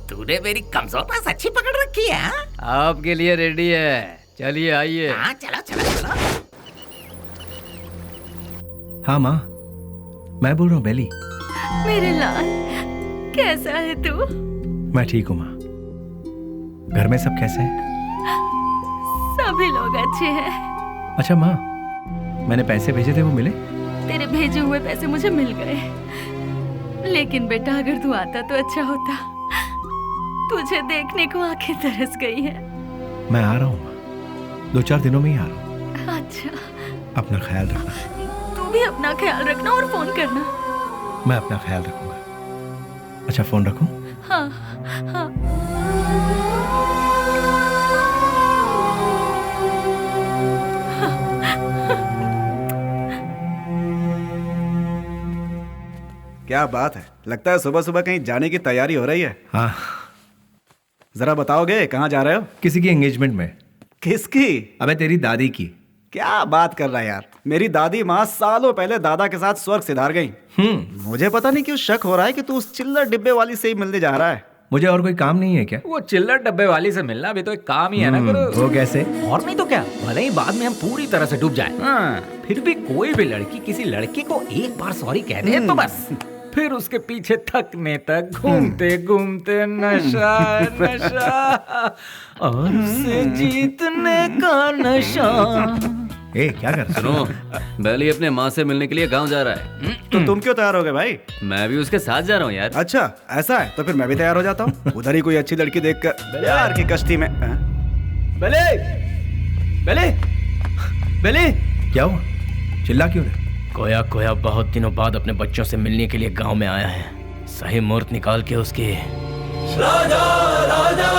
तूने मेरी कमजोरता सच्ची पकड़ रखी है। आपके लिए रेडी है, चलिए आइए। हाँ चलो चलो चलो। हाँ माँ, मैं बोल रहा हूँ बेली। मेरे लाल, कैसा है तू? मैं ठीक हूँ माँ। घर में सब कैसे हैं? सभी लोग अच्छे हैं। अच्छा माँ, मैंने पैसे भेजे थे, वो मिले? तेरे भेजे हुए पैसे मुझे मिल गए, लेकिन बेटा अगर तू आता तो अच्छा होता। तुझे देखने को आंखें तरस गई है। मैं आ रहा हूँ माँ, 2-4 दिनों में ही आ रहा हूँ। अच्छा, अपना ख्याल रखना। तू भी अपना ख्याल रखना और फोन करना। मैं अपना ख्याल रखूंगा। अच्छा, फोन रखूं? हाँ हाँ। क्या बात है, लगता है सुबह सुबह कहीं जाने की तैयारी हो रही है। हाँ। जरा बताओगे कहाँ जा रहे हो? किसी की एंगेजमेंट में। किसकी? अबे तेरी दादी की। क्या बात कर रहा है यार, मेरी दादी माँ सालों पहले दादा के साथ स्वर्ग सिधार गई। मुझे पता नहीं क्यों शक हो रहा है कि तू उस चिल्लर डिब्बे वाली से ही मिलने जा रहा है। मुझे और कोई काम नहीं है क्या? वो चिल्लर डब्बे वाली से मिलना भी तो एक काम ही है ना गुरु। वो कैसे? और नहीं तो क्या, भले ही बाद में हम पूरी तरह से डूब जाएं, फिर भी कोई भी लड़की किसी लड़के को एक बार सॉरी कह दे तो बस फिर उसके पीछे थकने तक घूमते घूमते नशा नशा और उसे जीतने का नशा। ए, क्या कर? सुनो, बेली अपने माँ से मिलने के लिए गांव जा रहा है। तो तुम क्यों तैयार हो गए भाई? मैं भी उसके साथ जा रहा हूँ यार। अच्छा ऐसा है, तो फिर मैं भी तैयार हो जाता हूँ। उधर ही कोई अच्छी लड़की देखकर प्यार की कश्ती में। बेले, बेले, बेले, क्या हुआ? चिल्ला क्यों रहे? कोया कोया बहुत दिनों बाद अपने बच्चों से मिलने के लिए गांव में आया है। सही मुहूर्त निकाल के उसके राजा राजा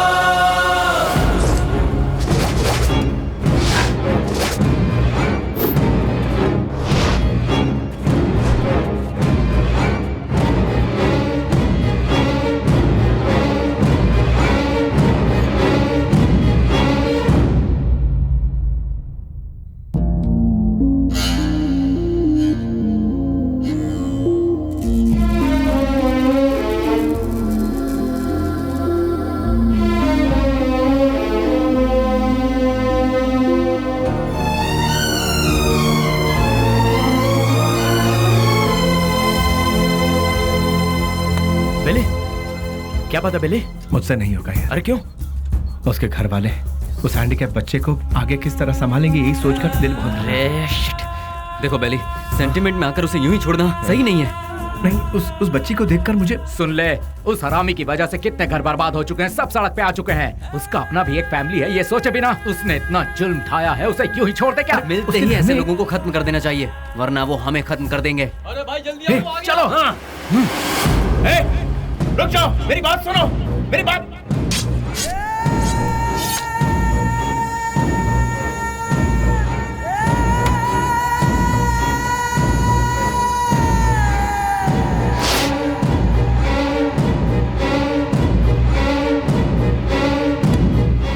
क्या पता बेले? मुझसे नहीं होगा यार। अरे क्यों? उसके घर वाले उस हैंडीकैप बच्चे को आगे किस तरह संभालेंगे, यही सोचकर दिल बहुत। देखो बेली, सेंटिमेंट में आकर उसे यूं ही छोड़ना सही नहीं है। नहीं, उस बच्ची को देखकर मुझे। सुन ले, उस हरामी की वजह से कितने घर बर्बाद हो चुके हैं, सब सड़क पे आ चुके हैं। उसका अपना भी एक फैमिली है, ये सोचे बिना उसने इतना जुल्म ढाया है, उसे क्यों ही छोड़ दे क्या? मिलते ही ऐसे लोगों को खत्म कर देना चाहिए, वरना वो हमें खत्म कर देंगे। अरे भाई जल्दी आओ, चलो। रुक जाओ, मेरी बात सुनो, मेरी बात।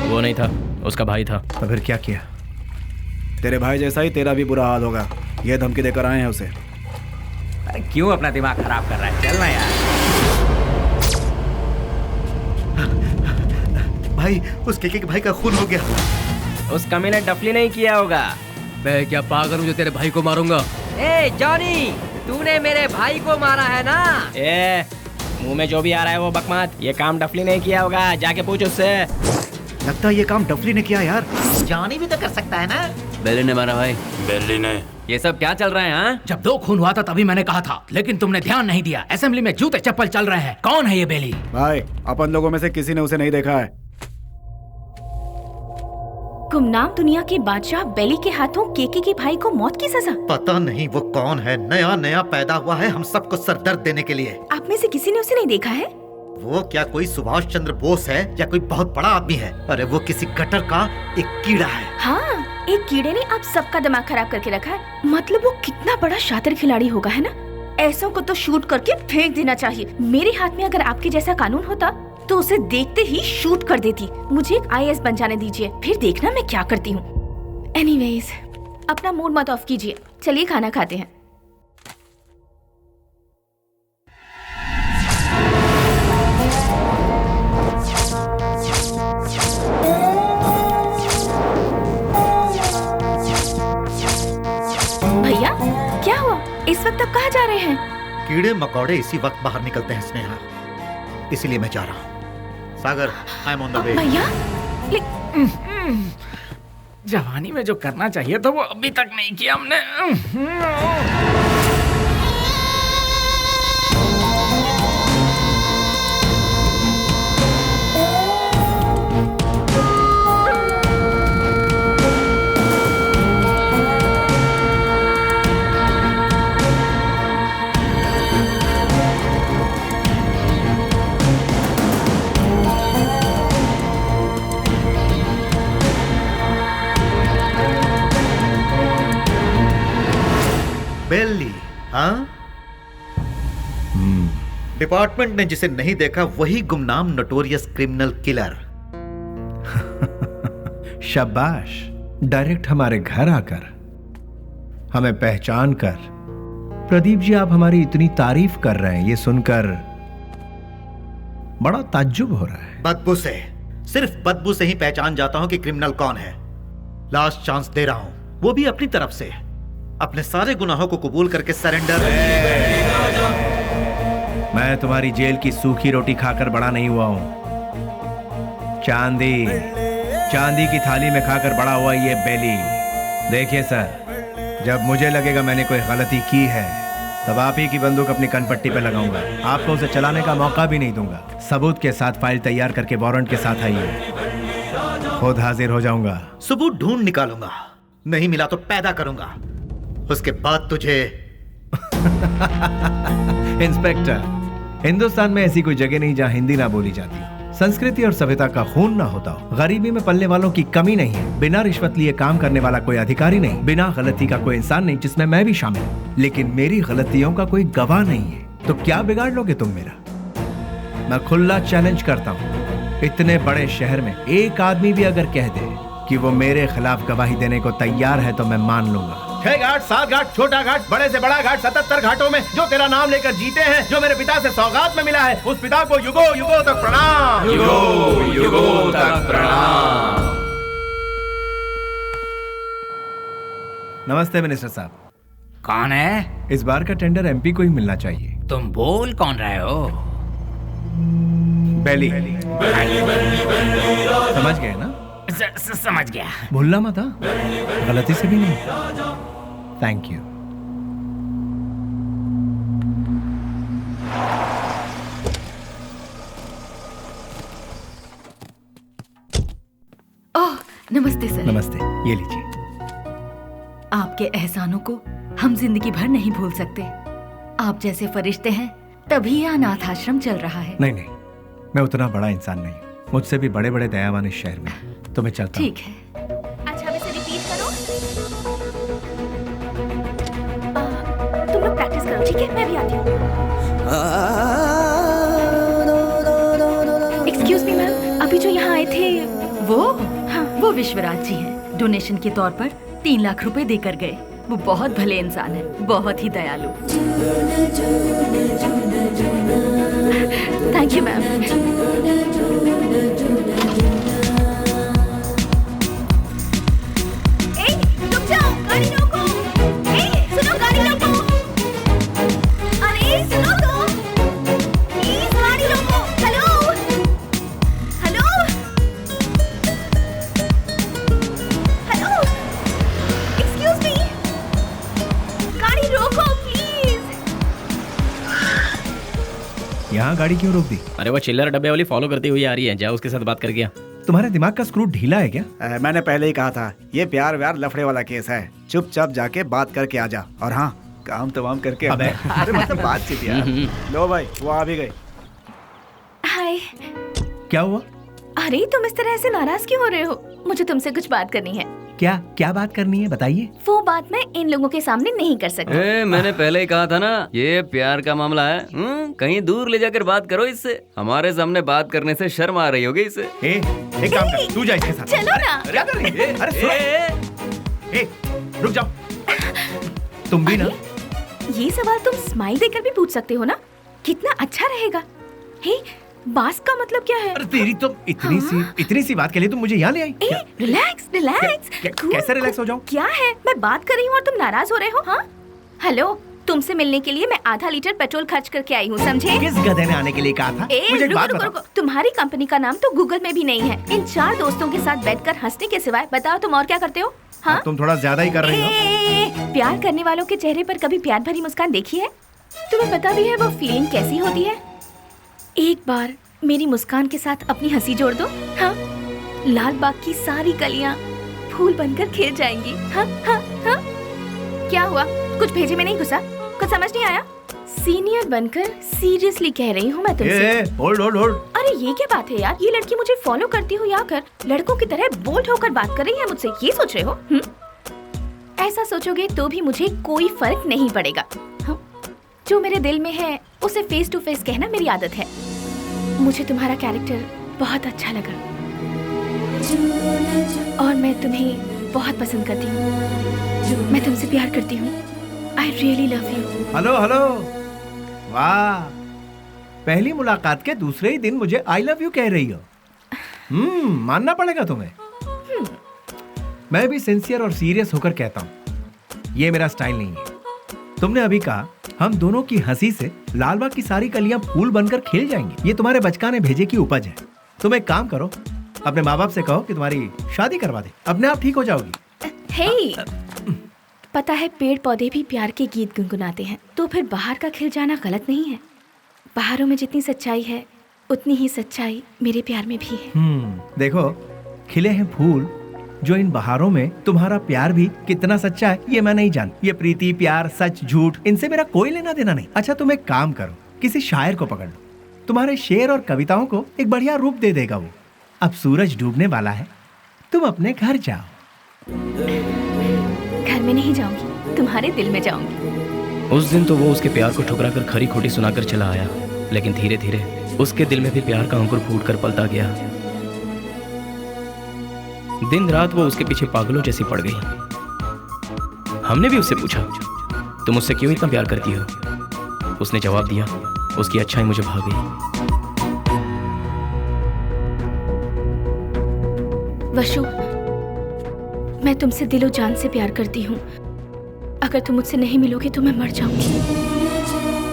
वो नहीं था, उसका भाई था। तो फिर क्या किया? तेरे भाई जैसा ही तेरा भी बुरा हाल होगा, ये धमकी देकर आए हैं उसे। अरे क्यों अपना दिमाग खराब कर रहा है, चलना यार। भाई, उस केके के भाई का खून हो गया। उस कमी ने डफली नहीं किया होगा। मैं क्या पागल हूँ जो तेरे भाई को मारूंगा? ए जॉनी, तूने मेरे भाई को मारा है ना? ए, मुंह में जो भी आ रहा है वो बकवास। ये काम डफली नहीं किया होगा, जाके पूछ उससे। लगता है ये काम डफली ने किया यार। जॉनी भी तो कर सकता है ना? बेली ने मारा भाई। बेली ने। ये सब क्या चल रहा है? हाँ, जब 2 खून हुआ था तभी मैंने कहा था, लेकिन तुमने ध्यान नहीं दिया। असेंबली में जूते चप्पल चल रहे हैं। कौन है ये बेली? भाई, अपन लोगों में से किसी ने उसे नहीं देखा है। गुमनाम दुनिया के बादशाह बेली के हाथों केके के भाई को मौत की सजा। पता नहीं वो कौन है, नया नया पैदा हुआ है हम सबको सरदर्द देने के लिए। आप में से किसी ने उसे नहीं देखा है? वो क्या कोई सुभाष चंद्र बोस है या कोई बहुत बड़ा आदमी है? अरे वो किसी गटर का एक कीड़ा है। हाँ, एक कीड़े ने आप सबका दिमाग खराब करके रखा है। मतलब वो कितना बड़ा शातिर खिलाड़ी होगा, है ना? ऐसों को तो शूट करके फेंक देना चाहिए। मेरे हाथ में अगर आपके जैसा कानून होता तो उसे देखते ही शूट कर देती। मुझे एक IAS बन जाने दीजिए, फिर देखना मैं क्या करती हूँ। एनीवेज, अपना मूड मत ऑफ कीजिए, चलिए खाना खाते हैं। भैया, क्या हुआ? इस वक्त आप कहाँ जा रहे हैं? कीड़े मकोड़े इसी वक्त बाहर निकलते हैं स्नेहा, इसीलिए मैं जा रहा हूँ। Sagar, I am on the way. भैया, जवानी में जो करना चाहिए तो वो अभी तक नहीं किया हमने। बेली, हाँ? डिपार्टमेंट ने जिसे नहीं देखा वही गुमनाम नोटोरियस क्रिमिनल किलर। शाबाश, डायरेक्ट हमारे घर आकर हमें पहचान कर। प्रदीप जी, आप हमारी इतनी तारीफ कर रहे हैं, ये सुनकर बड़ा ताज्जुब हो रहा है। बदबू से, सिर्फ बदबू से ही पहचान जाता हूं कि क्रिमिनल कौन है। लास्ट चांस दे रहा हूं, वो भी अपनी तरफ से। अपने सारे गुनाहों को कबूल करके सरेंडर। मैं तुम्हारी जेल की सूखी रोटी खाकर बड़ा नहीं हुआ हूं। चांदी की थाली में खाकर बड़ा हुआ ये बेली। देखिए सर, जब मुझे लगेगा मैंने कोई गलती की है, तब आप ही की बंदूक अपनी कनपट्टी पे लगाऊंगा। आपको उसे चलाने का मौका भी नहीं दूंगा। सबूत के साथ फाइल तैयार करके वारंट के साथ आइए, खुद हाजिर हो जाऊंगा। सबूत ढूंढ निकालूंगा, नहीं मिला तो पैदा करूंगा, उसके बाद तुझे। इंस्पेक्टर, हिंदुस्तान में ऐसी कोई जगह नहीं जहां हिंदी ना बोली जाती हो, संस्कृति और सभ्यता का खून ना होता हो, गरीबी में पलने वालों की कमी नहीं है, बिना रिश्वत लिए काम करने वाला कोई अधिकारी नहीं, बिना गलती का कोई इंसान नहीं, जिसमें मैं भी शामिल हूं। लेकिन मेरी गलतियों का कोई गवाह नहीं है, तो क्या बिगाड़ लोगे तुम मेरा? मैं खुला चैलेंज करता हूं, इतने बड़े शहर में एक आदमी भी अगर कह दे कि वो मेरे खिलाफ गवाही देने को तैयार है, तो मैं मान लूंगा। 6 घाट, 7 घाट, छोटा घाट, बड़े से बड़ा घाट, 77 घाटों में जो तेरा नाम लेकर जीते हैं, जो मेरे पिता से सौगात में मिला है, उस पिता को युगो युगो तक प्रणाम। युगो युगो तक प्रणाम। नमस्ते मिनिस्टर साहब। कौन है? इस बार का टेंडर MP को ही मिलना चाहिए। तुम बोल कौन रहे हो? बेली। समझ गए ना? समझ गया। भूलना मत, हाँ? गलती से भी नहीं। Thank you. ओह, नमस्ते सर। नमस्ते, ये लीजिए। आपके एहसानों को हम जिंदगी भर नहीं भूल सकते। आप जैसे फरिश्ते हैं, तभी यह अनाथ आश्रम चल रहा है। नहीं, मैं उतना बड़ा इंसान नहीं, मुझसे भी बड़े बड़े दयावान इस शहर में। तो मैं चलता हूं। ठीक है। अच्छा, अब इसे रिपीट करो। तुम लोग प्रैक्टिस करो, ठीक है? मैं भी आती हूँ। एक्सक्यूज मी मैम, अभी जो यहाँ आए थे वो? हाँ, वो विश्वराज जी हैं। डोनेशन के तौर पर 3 लाख रुपए देकर गए। वो बहुत भले इंसान है, बहुत ही दयालु। Thank you ma'am. यहाँ गाड़ी क्यों रोक दी? अरे वो चिल्लर डब्बे वाली फॉलो करती हुई आ रही है, जाओ उसके साथ बात कर गया। तुम्हारे दिमाग का स्क्रू ढीला है क्या? मैंने पहले ही कहा था, ये प्यार व्यार लफड़े वाला केस है। चुपचाप जाके बात करके आ जा, और हाँ, काम तमाम करके। अबे अरे मतलब बातचीत यार। लो भाई, वो आ भी गई। हाय। क्या हुआ? अरे तुम इस तरह से नाराज क्यों हो रहे हो? मुझे तुमसे कुछ बात करनी है। क्या बात करनी है बताइए। वो बात मैं इन लोगों के सामने नहीं कर सकती। मैंने पहले ही कहा था ना, ये प्यार का मामला है। कहीं दूर ले जाकर बात करो इससे। हमारे सामने बात करने से शर्म आ रही होगी इससे। एक काम कर, तू जा इसके साथ। चलो ना। क्या कर रही है? अरे रुक जाओ। तुम भी ना। ये सवाल तुम स्माइल देकर भी पूछ सकते हो ना, कितना अच्छा रहेगा। हे, बास का मतलब क्या है? अरे तेरी तो इतनी सी बात के लिए तुम मुझे यहाँ ले आई। रिलैक्स। कैसे रिलैक्स हो जाऊं? क्या है, मैं बात कर रही हूँ और तुम नाराज हो रहे हो? हाँ हेलो, तुमसे मिलने के लिए मैं आधा लीटर पेट्रोल खर्च करके आई हूँ, समझे? किस गधे ने आने के लिए कहा था? मुझे एक बात बताओ। तुम्हारी कंपनी का नाम तो गूगल में भी नहीं है। इन 4 दोस्तों के साथ बैठकर हंसने के सिवाय बताओ तुम और क्या करते हो? हाँ, तुम थोड़ा ज्यादा ही कर रही हो। प्यार करने वालों के चेहरे पर कभी प्यार भरी मुस्कान देखी है? तुम्हें पता भी है वो फीलिंग कैसी होती है? एक बार मेरी मुस्कान के साथ अपनी हंसी जोड़ दो। हाँ, लाल बाग की सारी कलियां फूल बनकर खिल जाएंगी। हाँ हाँ हाँ। क्या हुआ, कुछ भेजे में नहीं घुसा? कुछ समझ नहीं आया? सीनियर बनकर सीरियसली कह रही हूँ मैं तुमसे। होल्ड। अरे ये क्या बात है यार, ये लड़की मुझे फॉलो करती हो या कर लड़कों की तरह बोल्ड होकर बात कर रही है मुझसे, ये सोच रहे हो? ऐसा सोचोगे तो भी मुझे कोई फर्क नहीं पड़ेगा। जो मेरे दिल में है उसे फेस टू फेस कहना मेरी आदत है। मुझे तुम्हारा कैरेक्टर बहुत अच्छा लगा और मैं तुम्हें बहुत पसंद करती हूँ। मैं तुमसे प्यार करती हूँ। I really love you. Hello वाह, पहली मुलाकात के दूसरे ही दिन मुझे आई लव यू कह रही हो। मानना पड़ेगा तुम्हें। मैं भी सिंसियर और सीरियस होकर कहता हूँ, ये मेरा स्टाइल नहीं है। तुमने अभी कहा हम दोनों की हंसी से लालबाग की सारी कलियां फूल बनकर खिल जाएंगी। ये तुम्हारे बचकाने भेजे की उपज है। तुम एक काम करो, अपने माँ बाप से कहो कि तुम्हारी शादी करवा दे, अपने आप ठीक हो जाओगी। हे, पता है पेड़ पौधे भी प्यार के गीत गुनगुनाते हैं, तो फिर बाहर का खिल जाना गलत नहीं है। बाहरों में जितनी सच्चाई है उतनी ही सच्चाई मेरे प्यार में भी है। देखो, खिले हैं फूल, जो इन बहारों में तुम्हारा प्यार भी कितना सच्चा है ये मैं नहीं जानती। ये प्रीति, प्यार, सच, झूठ, इनसे मेरा कोई लेना देना नहीं। अच्छा तुम एक काम करो, किसी शायर को पकड़ लो, तुम्हारे शेर और कविताओं को एक बढ़िया रूप दे देगा वो। अब सूरज डूबने वाला है, तुम अपने घर जाओ। घर में नहीं जाऊंगी, तुम्हारे दिल में जाऊंगी। उस दिन तो वो उसके प्यार को ठुकरा कर खरी खोटी सुनाकर चला आया, लेकिन धीरे धीरे उसके दिल में भी प्यार का अंकुर फूट कर पलता गया। दिन रात वो उसके पीछे पागलों जैसी पड़ गई। हमने भी उससे पूछा, तुम मुझसे क्यों इतना प्यार करती हो? उसने जवाब दिया, उसकी अच्छाई मुझे भा गई। वशु, मैं तुमसे दिलो जान से प्यार करती हूँ। अगर तुम मुझसे नहीं मिलोगे तो मैं मर जाऊंगी।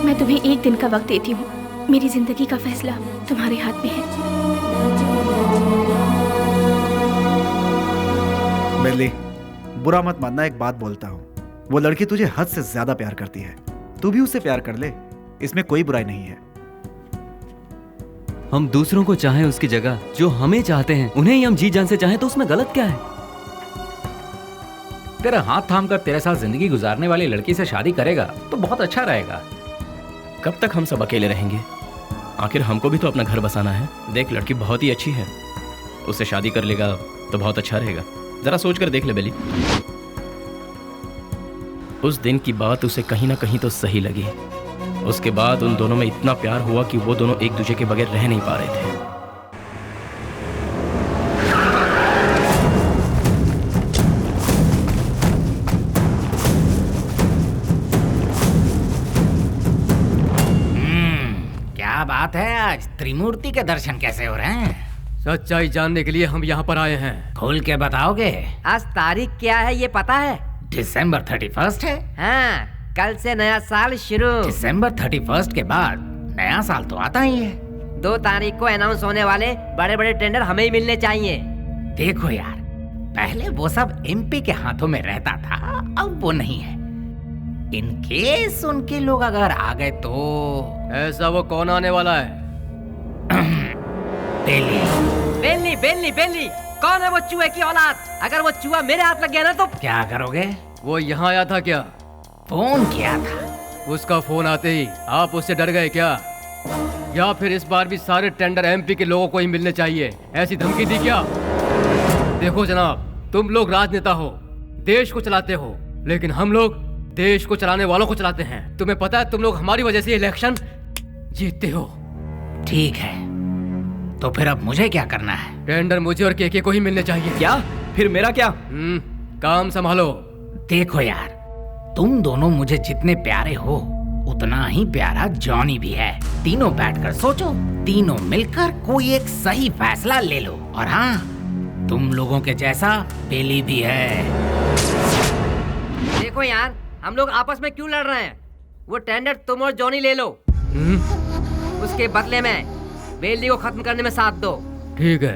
मैं तुम्हें एक दिन का वक्त देती हूँ। मेरी जिंदगी का फैसला तुम्हारे हाथ में है। बेली, बुरा मत मानना, एक बात बोलता हूँ, वो लड़की तुझे हद से ज्यादा प्यार करती है। तू भी उससे प्यार कर ले, इसमें कोई बुराई नहीं है। हम दूसरों को चाहें उसकी जगह जो हमें चाहते हैं, उन्हें ही हम जी जान से चाहें तो उसमें गलत क्या है? तेरा हाथ थाम कर तेरे साथ जिंदगी गुजारने वाली लड़की से शादी करेगा तो बहुत अच्छा रहेगा। कब तक हम सब अकेले रहेंगे? आखिर हमको भी तो अपना घर बसाना है। देख, लड़की बहुत ही अच्छी है, उससे शादी कर लेगा तो बहुत अच्छा रहेगा। जरा सोच कर देख ले बेली। उस दिन की बात उसे कहीं ना कहीं तो सही लगी। उसके बाद उन दोनों में इतना प्यार हुआ कि वो दोनों एक दूसरे के बगैर रह नहीं पा रहे थे। क्या बात है, आज त्रिमूर्ति के दर्शन कैसे हो रहे हैं? सच्चाई जानने के लिए हम यहाँ पर आए हैं। खोल के बताओगे? आज तारीख क्या है ये पता है? दिसंबर 31 है। हाँ, कल से नया साल शुरू। दिसंबर 31 के बाद नया साल तो आता ही है। 2 तारीख को अनाउंस होने वाले बड़े बड़े टेंडर हमें ही मिलने चाहिए। देखो यार, पहले वो सब एमपी के हाथों में रहता था, अब वो नहीं है। इन केस उनके लोग अगर आ गए तो। ऐसा वो कौन आने वाला है? बेली बेली बेली, कौन है वो चूहे की औलाद? अगर वो चूहा मेरे हाथ लग गया ना तो क्या करोगे? वो यहाँ आया था क्या? फोन किया था। उसका फोन आते ही आप उससे डर गए क्या? या फिर इस बार भी सारे टेंडर एमपी के लोगों को ही मिलने चाहिए, ऐसी धमकी दी क्या? देखो जनाब, तुम लोग राजनेता हो, देश को चलाते हो, लेकिन हम लोग देश को चलाने वालों को चलाते हैं। तुम्हें पता है तुम लोग हमारी वजह से इलेक्शन जीतते हो। ठीक है, तो फिर अब मुझे क्या करना है? टेंडर मुझे और केके को ही मिलने चाहिए। क्या? फिर मेरा क्या? काम संभालो। देखो यार, तुम दोनों मुझे जितने प्यारे हो उतना ही प्यारा जॉनी भी है। तीनों बैठकर सोचो, तीनों मिलकर कोई एक सही फैसला ले लो। और हाँ, तुम लोगों के जैसा बेली भी है। देखो यार, हम लोग आपस में क्यों लड़ रहे हैं? वो टेंडर तुम और जॉनी ले लो। उसके बदले में बेली को खत्म करने में साथ दो। ठीक है।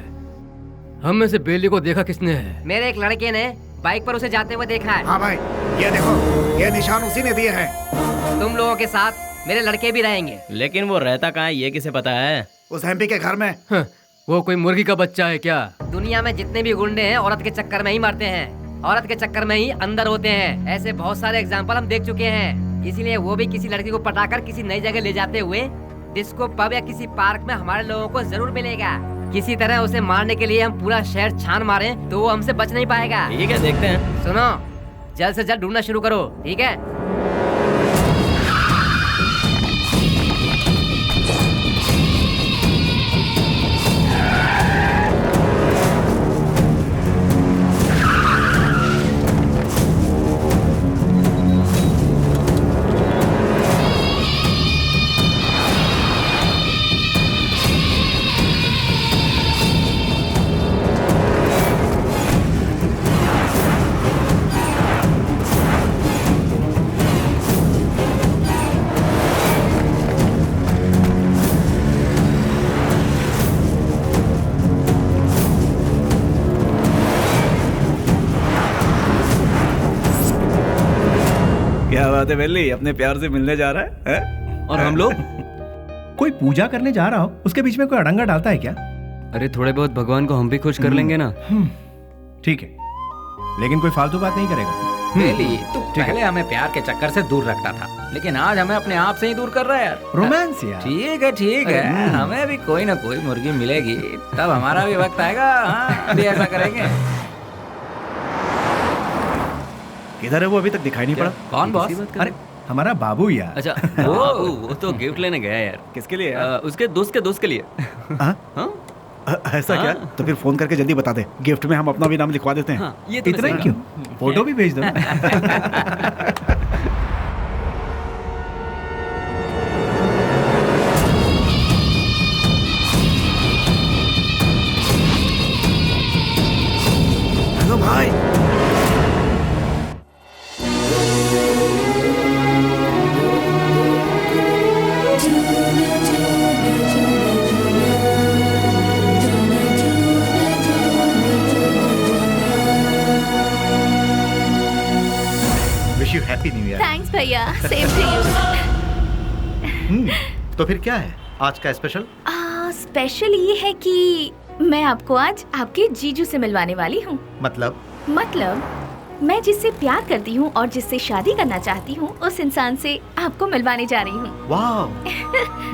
हम में से बेली को देखा किसने है? मेरे एक लड़के ने बाइक पर उसे जाते हुए देखा है। हाँ भाई, ये देखो, ये निशान उसी ने दिए हैं। तुम लोगों के साथ मेरे लड़के भी रहेंगे। लेकिन वो रहता कहाँ है, ये किसे पता है? उस एमपी के घर में। वो कोई मुर्गी का बच्चा है क्या? दुनिया में जितने भी गुंडे हैं औरत के चक्कर में ही मरते हैं, औरत के चक्कर में ही अंदर होते हैं। ऐसे बहुत सारे एग्जाम्पल हम देख चुके हैं। इसीलिए वो भी किसी लड़की को पटाकर किसी नई जगह ले जाते हुए डिस्को पब या किसी पार्क में हमारे लोगों को जरूर मिलेगा। किसी तरह उसे मारने के लिए हम पूरा शहर छान मारे तो वो हमसे बच नहीं पाएगा। ठीक है, देखते हैं। सुनो, जल्द से जल्द ढूंढना शुरू करो, ठीक है? क्या बात है बेली, अपने प्यार से मिलने जा रहा है? और हम लोग? कोई पूजा करने जा रहा हो, उसके बीच में कोई अड़ंगा डालता है क्या? अरे थोड़े बहुत भगवान को हम भी खुश कर लेंगे ना। ठीक है, लेकिन कोई फालतू बात नहीं करेगा। बेली, तू पहले हमें प्यार के चक्कर से दूर रखता था, लेकिन आज हमें अपने आप से ही दूर कर रहा है यार। रोमांस यार। ठीक है, ठीक है, हमें भी कोई ना कोई मुर्गी मिलेगी, तब हमारा भी वक्त आएगा। हाँ, अभी ऐसा करेंगे। किधर है वो? अभी तक दिखाई नहीं पड़ा। कौन बॉस? अरे हमारा बाबू यार। अच्छा, वो तो गिफ्ट लेने गया यार। किसके लिए? उसके दोस्त के लिए। ऐसा क्या? तो फिर फोन करके जल्दी बता दे, गिफ्ट में हम अपना भी नाम लिखवा देते हैं। ये तो इतना ही क्यों? फोटो भी भेज दो। हेलो भाई। Wish you happy new year. Thanks भैया, सेम टू यू। तो फिर क्या है आज का स्पेशल? स्पेशल ये है कि मैं आपको आज आपके जीजू से मिलवाने वाली हूँ। मतलब मैं जिससे प्यार करती हूँ और जिससे शादी करना चाहती हूँ, उस इंसान से आपको मिलवाने जा रही हूँ। वाह,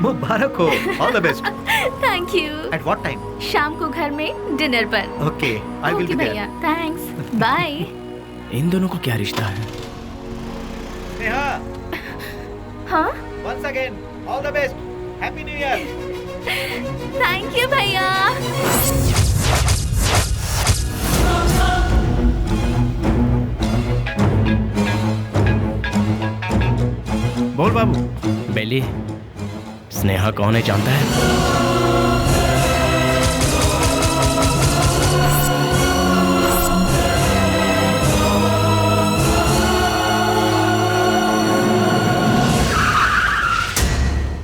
मुबारक हो। All the best. Thank you. At what time? शाम को घर में डिनर पर। Okay, I will be there. भैया, थैंक्स, बाय। इन दोनों को क्या रिश्ता है? नेहा, हाँ, once again all the best, happy new year. Thank you भैया। बोल बाबू। बेली, स्नेहा कौन है जानता है?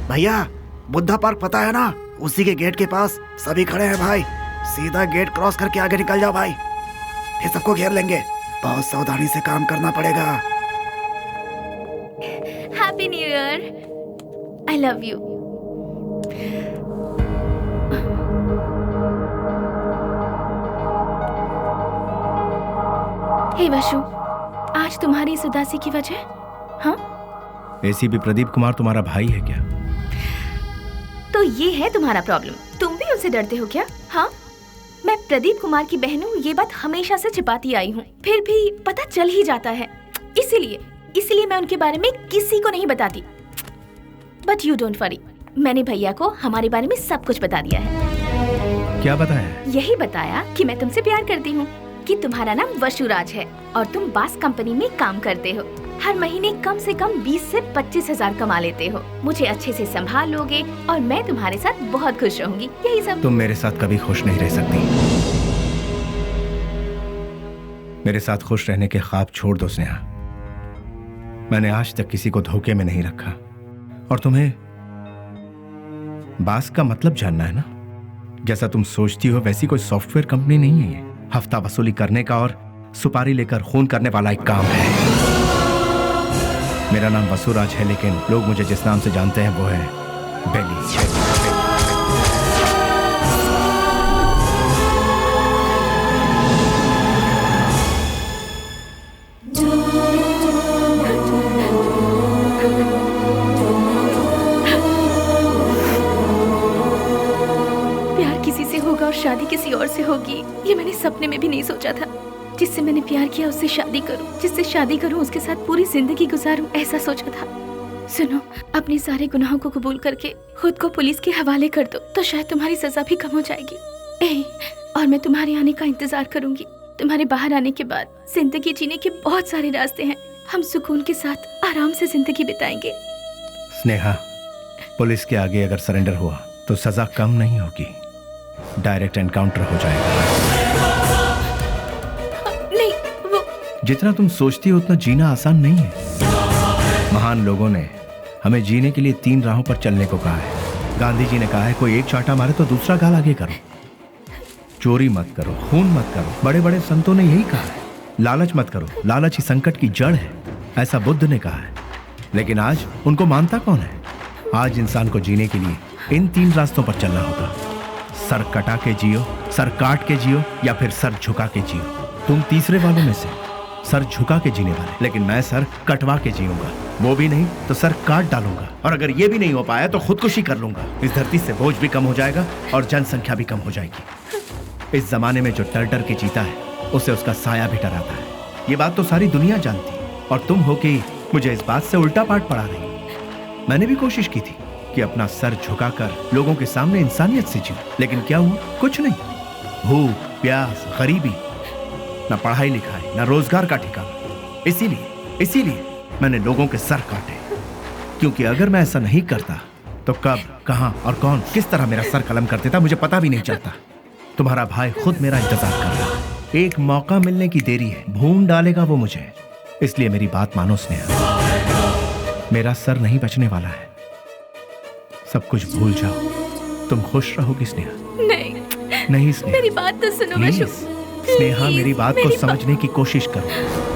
भैया, बुद्धा पार्क पता है ना? उसी के गेट के पास सभी खड़े हैं भाई। सीधा गेट क्रॉस करके आगे निकल जाओ भाई, फिर सबको घेर लेंगे। बहुत सावधानी से काम करना पड़ेगा। Happy new year. I love you. Hey Vashu, आज तुम्हारी इस उदासी की वजह? हाँ, एसीपी प्रदीप कुमार तुम्हारा भाई है क्या? तो ये है तुम्हारा प्रॉब्लम। तुम भी उससे डरते हो क्या? हाँ, मैं प्रदीप कुमार की बहन हूँ, ये बात हमेशा से छिपाती आई हूँ, फिर भी पता चल ही जाता है। इसीलिए मैं उनके बारे में किसी को नहीं बताती। बट यू डोंट वरी, मैंने भैया को हमारे बारे में सब कुछ बता दिया है। क्या बताया? यही बताया कि मैं तुमसे प्यार करती हूँ, कि तुम्हारा नाम वसुराज है और तुम बास कंपनी में काम करते हो। हर महीने कम से कम 20 से 25 हजार कमा लेते हो। मुझे अच्छे से संभाल लोगे और मैं तुम्हारे साथ बहुत खुश रहूंगी। यही सब। तुम मेरे साथ कभी खुश नहीं रह सकती। मेरे साथ खुश रहने के ख्वाब छोड़ दो स्नेहा। मैंने आज तक किसी को धोखे में नहीं रखा। और तुम्हें बास का मतलब जानना है ना? जैसा तुम सोचती हो वैसी कोई सॉफ्टवेयर कंपनी नहीं है ये। हफ्ता वसूली करने का और सुपारी लेकर खून करने वाला एक काम है। मेरा नाम वसुराज है, लेकिन लोग मुझे जिस नाम से जानते हैं वो है बेली। प्यार किसी से होगा और शादी किसी और से होगी, ये मैंने सपने में भी नहीं सोचा था। जिससे मैंने प्यार किया उससे शादी करूं, जिससे शादी करूं उसके साथ पूरी जिंदगी गुजारूं, ऐसा सोचा था। सुनो, अपने सारे गुनाहों को कबूल करके खुद को पुलिस के हवाले कर दो, तो शायद तुम्हारी सजा भी कम हो जाएगी। और मैं तुम्हारे आने का इंतजार करूंगी। तुम्हारे बाहर आने के बाद जिंदगी जीने के बहुत सारे रास्ते हैं। हम सुकून के साथ आराम से जिंदगी बिताएंगे। स्नेहा, पुलिस के आगे अगर सरेंडर हुआ तो सजा कम नहीं होगी, डायरेक्ट एनकाउंटर हो जाएगा। जितना तुम सोचती हो उतना जीना आसान नहीं है। महान लोगों ने हमें जीने के लिए 3 राहों पर चलने को कहा है। गांधी जी ने कहा है कोई एक चांटा मारे तो दूसरा गाल आगे करो, चोरी मत करो, खून मत करो। बड़े बड़े संतों ने यही कहा है। लालच मत करो, लालच ही संकट की जड़ है, ऐसा बुद्ध ने कहा है। लेकिन आज उनको मानता कौन है? आज इंसान को जीने के लिए इन 3 रास्तों पर चलना होगा। सर कटा के जियो, सर काट के जियो, या फिर सर झुका के जियो। तुम तीसरे वालों में से, सर झुका के जीने वाले। लेकिन मैं सर कटवा के जीऊंगा, वो भी नहीं तो सर काट डालूंगा। और अगर ये भी नहीं हो पाया तो खुदकुशी कर लूंगा। इस धरती से बोझ भी कम हो जाएगा और जनसंख्या भी कम हो जाएगी। इस जमाने में जो डर डर के जीता है उसे उसका साया भी डराता है। ये बात तो सारी दुनिया जानती है, और तुम हो कि मुझे इस बात से उल्टा पाठ पढ़ा रही। मैंने भी कोशिश की थी कि अपना सर झुकाकर लोगों के सामने इंसानियत से जीऊं, लेकिन क्या हुआ? कुछ नहीं। भूख, प्यास, गरीबी, न पढ़ाई लिखाई, न रोजगार का ठिकाना। इसीलिए मैंने लोगों के सर काटे, क्योंकि अगर मैं ऐसा नहीं करता तो कब, कहां और कौन किस तरह मेरा सर कलम कर देता मुझे पता भी नहीं चलता। तुम्हारा भाई खुद मेरा इंतजार कर रहा है। एक मौका मिलने की देरी है, भून डालेगा वो मुझे। इसलिए मेरी बात मानो स्नेहा, मेरा सर नहीं बचने वाला है। सब कुछ भूल जाओ, तुम खुश रहोगी स्नेहा। नहीं स्नेहा, मेरी बात तो सुनो वशु। स्नेहा, मेरी बात को समझने की कोशिश करो।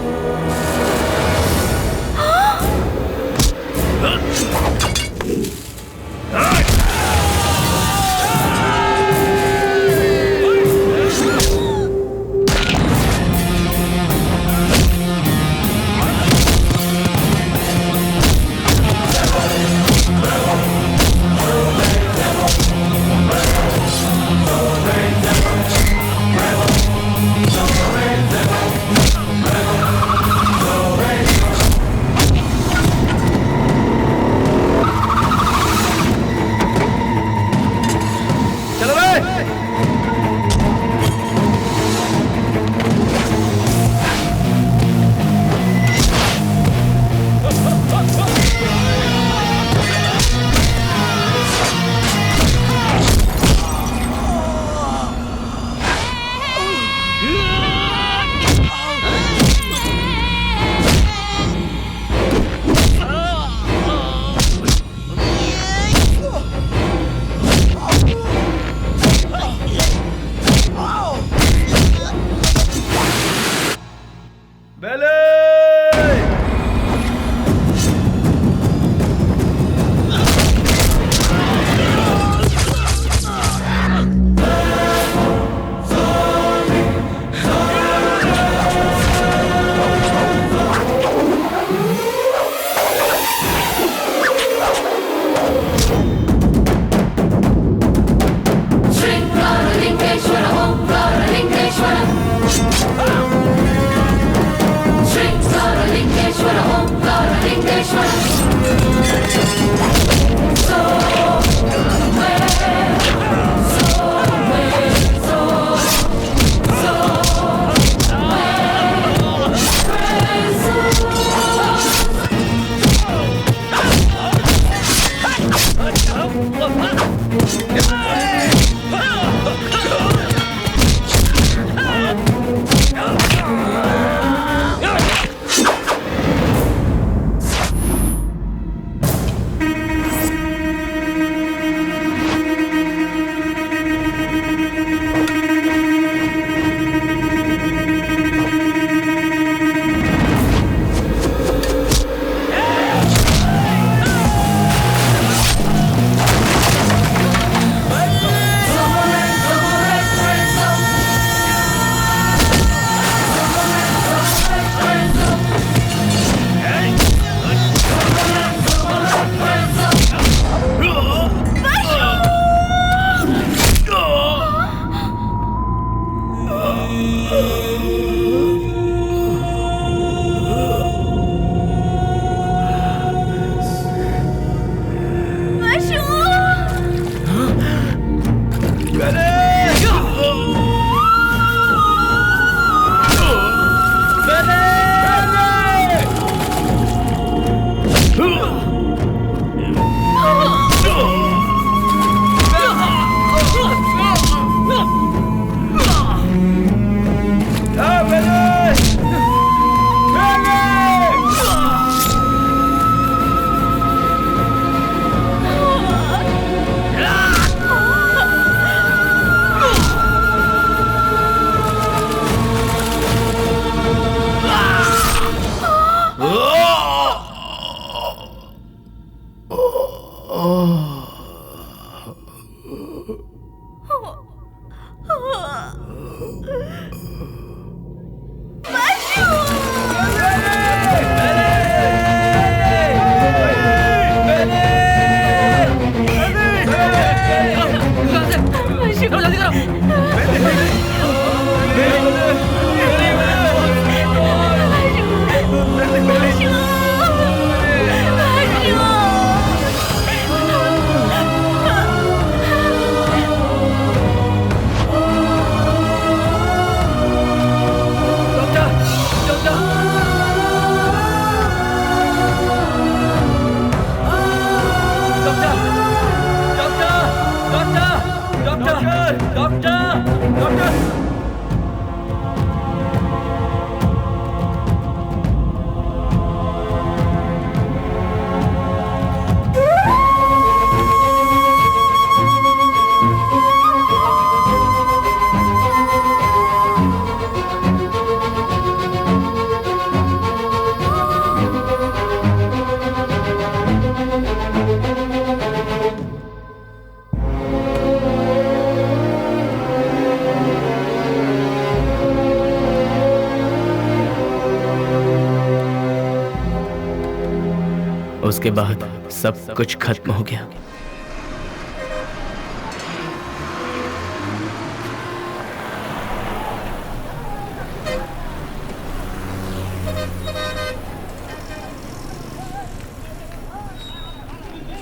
उसके बाद सब कुछ खत्म हो गया।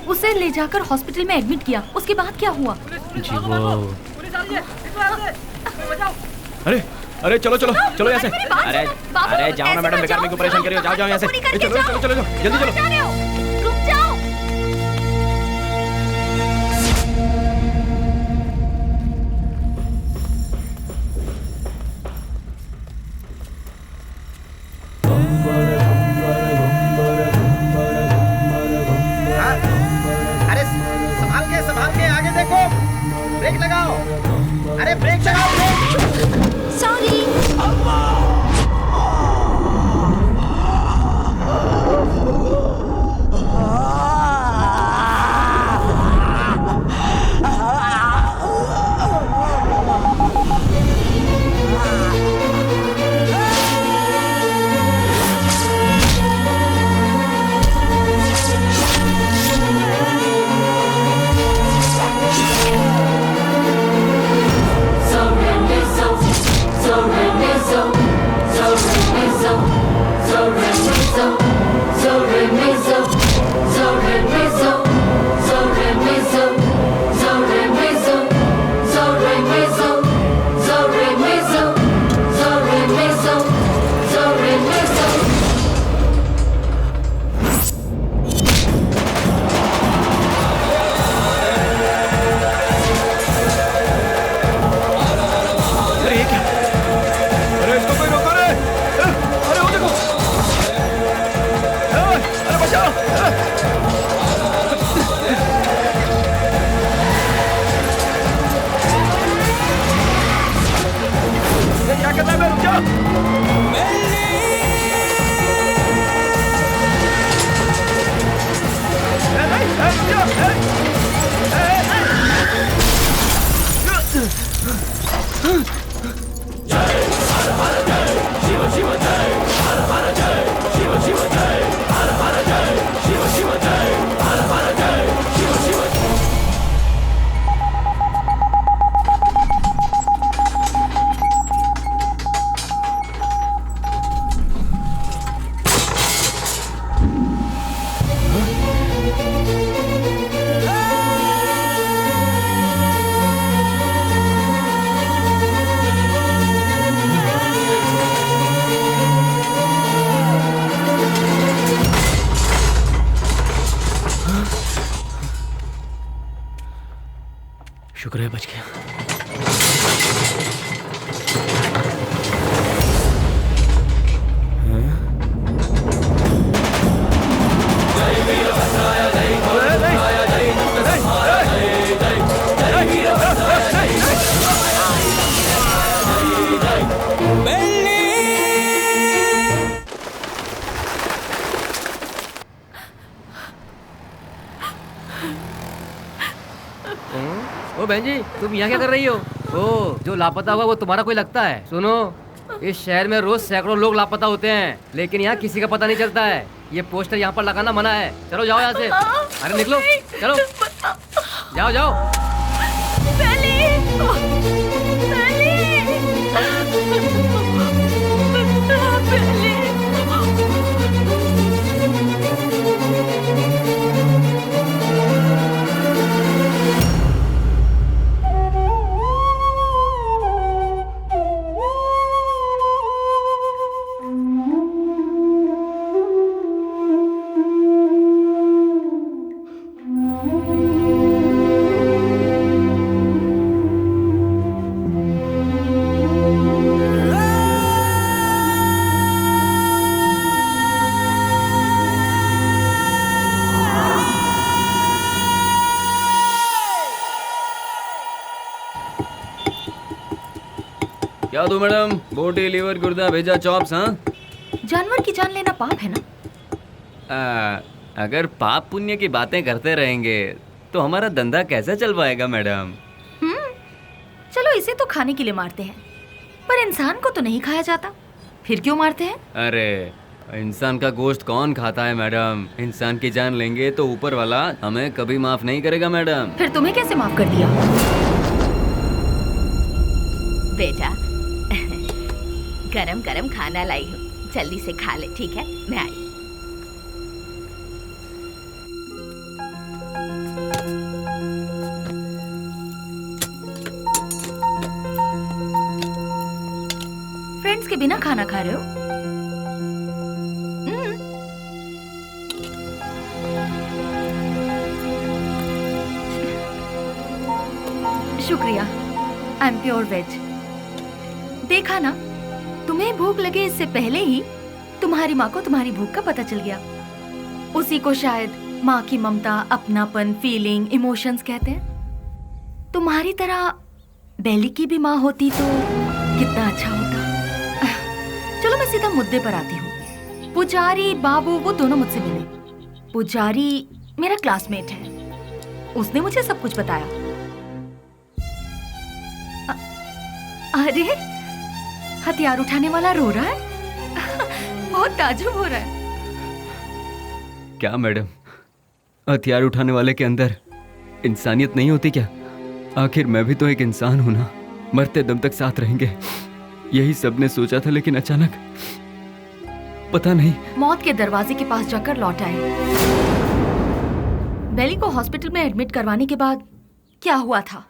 उसे ले जाकर हॉस्पिटल में एडमिट किया। उसके बाद क्या हुआ? जी वो अरे अरे चलो चलो चलो यहाँ से। अरे अरे जाओ ना मैडम, बेकार मेरे को परेशान करिए। जाओ जाओ यहाँ से। चलो चलो चलो जल्दी चलो। रुक जाओ। अरे संभाल के आगे देखो, ब्रेक लगाओ। अरे ब्रेक लगाओ, ब्रेक। सॉरी। So शुक्र है बच गया। ओ बहन जी, तुम यहाँ क्या कर रही हो? ओ, जो लापता हुआ वो तुम्हारा कोई लगता है? सुनो, इस शहर में रोज सैकड़ों लोग लापता होते हैं, लेकिन यहाँ किसी का पता नहीं चलता है। ये पोस्टर यहाँ पर लगाना मना है। चलो जाओ यहाँ से। अरे निकलो, चलो जाओ जाओ। क्या दो मैडम? बोटी, लीवर, गुर्दा, भेजा, चॉप्स। हाँ, जानवर की जान लेना पाप है ना? अगर पाप पुण्य की बातें करते रहेंगे तो हमारा धंधा कैसे चल पाएगा मैडम? चलो इसे तो खाने के लिए मारते हैं, पर इंसान को तो नहीं खाया जाता, फिर क्यों मारते हैं? अरे इंसान का गोश्त कौन खाता है मैडम? इंसान की जान लेंगे तो ऊपर वाला हमें कभी माफ नहीं करेगा मैडम। फिर तुम्हें कैसे माफ कर दिया? बेटा, गरम गरम खाना लाई हूँ, जल्दी से खा ले, ठीक है? मैं आई। फ्रेंड्स के बिना खाना खा रहे हो? शुक्रिया, आई एम प्योर वेज। देखा ना, तुम्हें भूख लगे इससे पहले ही तुम्हारी माँ को तुम्हारी भूख का पता चल गया। उसी को शायद माँ की ममता, अपनापन, फीलिंग, इमोशंस कहते हैं। तुम्हारी तरह बेली की भी माँ होती तो कितना अच्छा होता। चलो मैं सीधा मुद्दे पर आती हूँ। पुजारी बाबू वो दोनों मुझसे मिले। पुजारी मेरा क्लासमेट है, उसने मुझे सब कुछ बताया। अरे हथियार उठाने वाला रो रहा है। बहुत ताज्जुब हो रहा है। क्या मैडम, हथियार उठाने वाले के अंदर इंसानियत नहीं होती क्या? आखिर मैं भी तो एक इंसान हूं ना, मरते दम तक साथ रहेंगे, यही सबने सोचा था, लेकिन अचानक पता नहीं मौत के दरवाजे के पास जाकर लौट आए। बेली को हॉस्पिटल में एडमिट करवाने के बाद क्या हुआ था?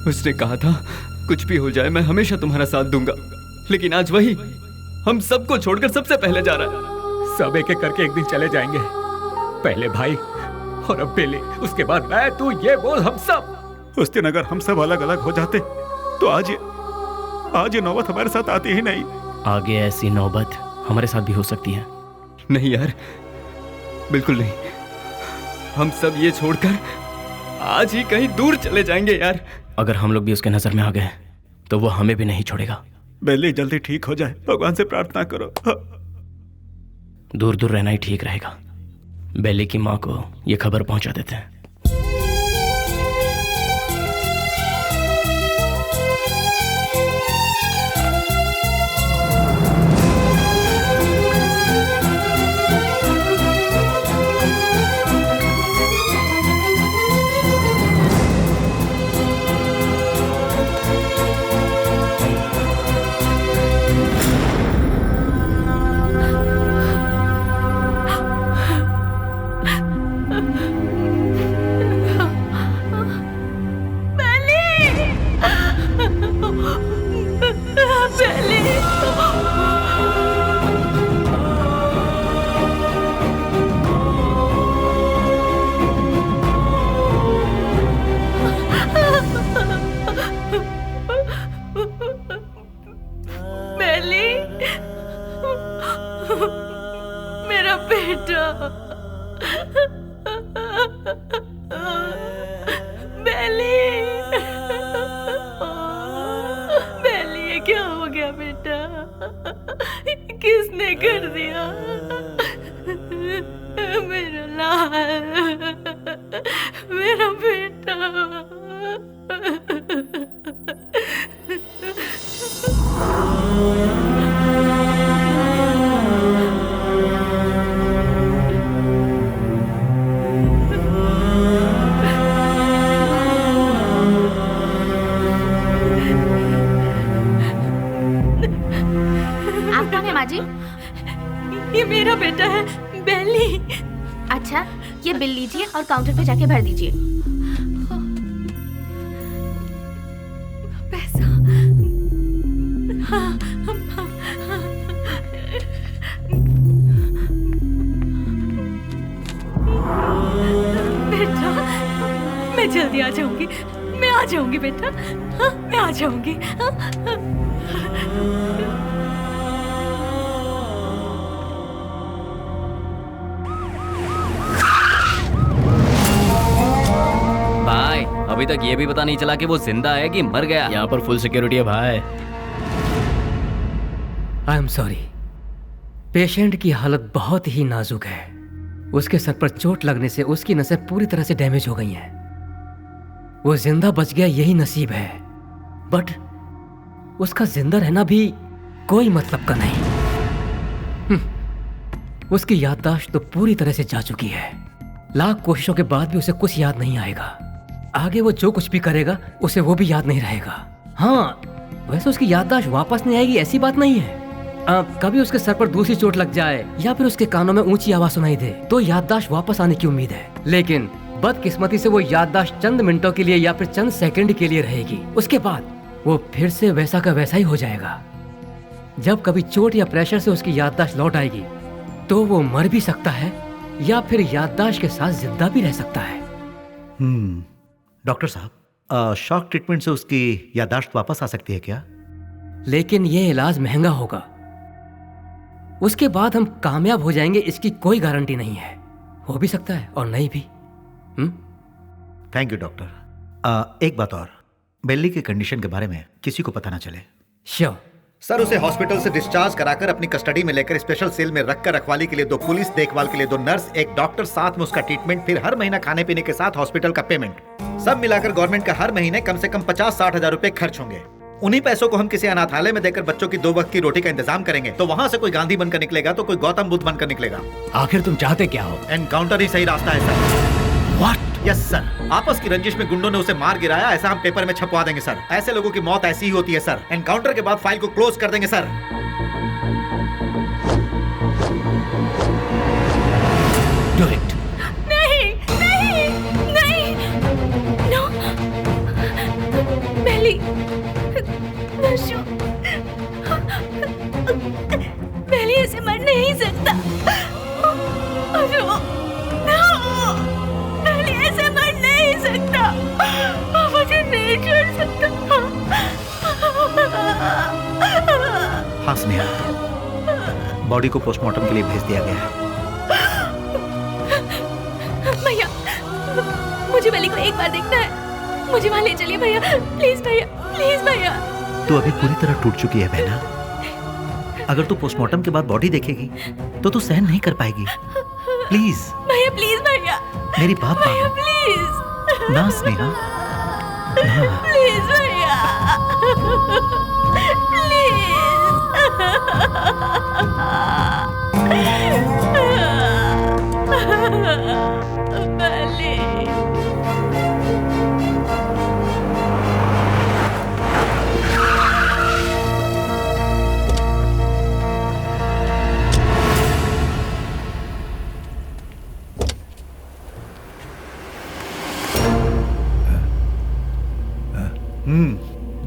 उसने कहा था कुछ भी हो जाए मैं हमेशा तुम्हारा साथ दूंगा, लेकिन आज वही हम सबको छोड़कर सबसे पहले जा रहा है। सब एक एक करके एक दिन चले जाएंगे। पहले भाई, और अब बेली, उसके बाद मैं, तू, ये वो, हम सब। उस दिन अगर हम सब अलग अलग हो जाते तो आज ये नौबत हमारे साथ आती ही नहीं। आगे ऐसी नौबत हमारे साथ भी हो सकती है। नहीं यार, बिल्कुल नहीं। हम सब ये छोड़कर आज ही कहीं दूर चले जाएंगे यार। अगर हम लोग भी उसके नजर में आ गए तो वो हमें भी नहीं छोड़ेगा। बेली जल्दी ठीक हो जाए, भगवान से प्रार्थना करो। दूर दूर रहना ही ठीक रहेगा। बेली की माँ को ये खबर पहुंचा देते हैं। मेरा बेटा, बेली, बेली, ये क्या हो गया बेटा? किसने कर दिया? मेरा लाल, मेरा बेटा। आप कौन है माँ जी? ये मेरा बेटा है, बेली। अच्छा, ये बिल लीजिए और काउंटर पे जाके भर दीजिए। पैसा? हाँ, बेटा, मैं जल्दी आ जाऊंगी। मैं आ जाऊंगी बेटा। हाँ, मैं आ जाऊंगी। भाई, अभी तक ये भी पता नहीं चला कि वो जिंदा है कि मर गया। यहाँ पर फुल सिक्योरिटी है भाई। I am sorry. पेशेंट की हालत बहुत ही नाजुक है। उसके सर पर चोट लगने से उसकी नसें पूरी तरह से डैमेज हो गई हैं। वो जिंदा बच गया, यही नसीब है। बट उसका जिंदा रहना भी कोई मतलब का नहीं। उसकी याददाश्त तो पूरी तरह से जा चुकी है। लाख कोशिशों के बाद भी उसे कुछ याद नहीं आएगा। आगे वो जो कुछ भी करेगा उसे वो भी याद नहीं रहेगा। हाँ, वैसे उसकी याददाश्त वापस नहीं आएगी ऐसी बात नहीं है। कभी उसके सर पर दूसरी चोट लग जाए या फिर उसके कानों में ऊंची आवाज सुनाई दे तो याददाश्त वापस आने की उम्मीद है। लेकिन बदकिस्मती से वो याददाश्त चंद मिनटों के लिए या फिर चंद सेकंड के लिए रहेगी। उसके बाद वो फिर से वैसा का वैसा ही हो जाएगा। जब कभी चोट या प्रेशर से उसकी याददाश्त लौट आएगी तो वो मर भी सकता है या फिर याददाश्त के साथ जिंदा भी रह सकता है। डॉक्टर साहब, शॉक ट्रीटमेंट से उसकी याददाश्त वापस आ सकती है क्या? लेकिन ये इलाज महंगा होगा। उसके बाद हम कामयाब हो जाएंगे इसकी कोई गारंटी नहीं है। हो भी सकता है और नहीं भी। Thank you doctor. एक बात और, बेली की कंडीशन के बारे में किसी को पता ना चले। श्योर सर, उसे हॉस्पिटल से डिस्चार्ज कराकर अपनी कस्टडी में लेकर स्पेशल सेल में रखकर रखवाली के लिए 2 पुलिस, देखभाल के लिए 2 नर्स, एक डॉक्टर, साथ में उसका ट्रीटमेंट, फिर हर महीना खाने पीने के साथ हॉस्पिटल का पेमेंट, सब मिलाकर गवर्नमेंट का हर महीने कम से कम 50-60 हजार रुपए खर्च होंगे। उन्हीं पैसों को हम किसी अनाथालय में देकर बच्चों की 2 वक्त की रोटी का इंतजाम करेंगे तो वहाँ से कोई गांधी बनकर निकलेगा तो कोई गौतम बुद्ध बनकर निकलेगा। आखिर तुम चाहते क्या हो? एनकाउंटर ही सही रास्ता है सर। व्हाट? Yes sir. आपस की रंजिश में गुंडों ने उसे मार गिराया, ऐसा हम पेपर में छपवा देंगे सर। ऐसे लोगों की मौत ऐसी ही होती है सर। एनकाउंटर के बाद फाइल को क्लोज कर देंगे सर। Do it. नहीं, नहीं, नहीं, नो, बेली, नशो, बेली ऐसे मर नहीं सकता। नो, नो, स्नेहा, बॉडी को पोस्टमार्टम के लिए भेज दिया गया है। भैया, मुझे बेली को एक बार देखना है। मुझे वहाँ ले चलिए भैया, प्लीज भैया, प्लीज भैया। तू अभी पूरी तरह टूट चुकी है बहना। अगर तू पोस्टमार्टम के बाद बॉडी देखेगी तो तू सहन नहीं कर पाएगी। प्लीज भैया, प्लीज भैया, मेरी बात भैया, मानो प्लीज ना स्नेहा, ना। प्लीज भैया,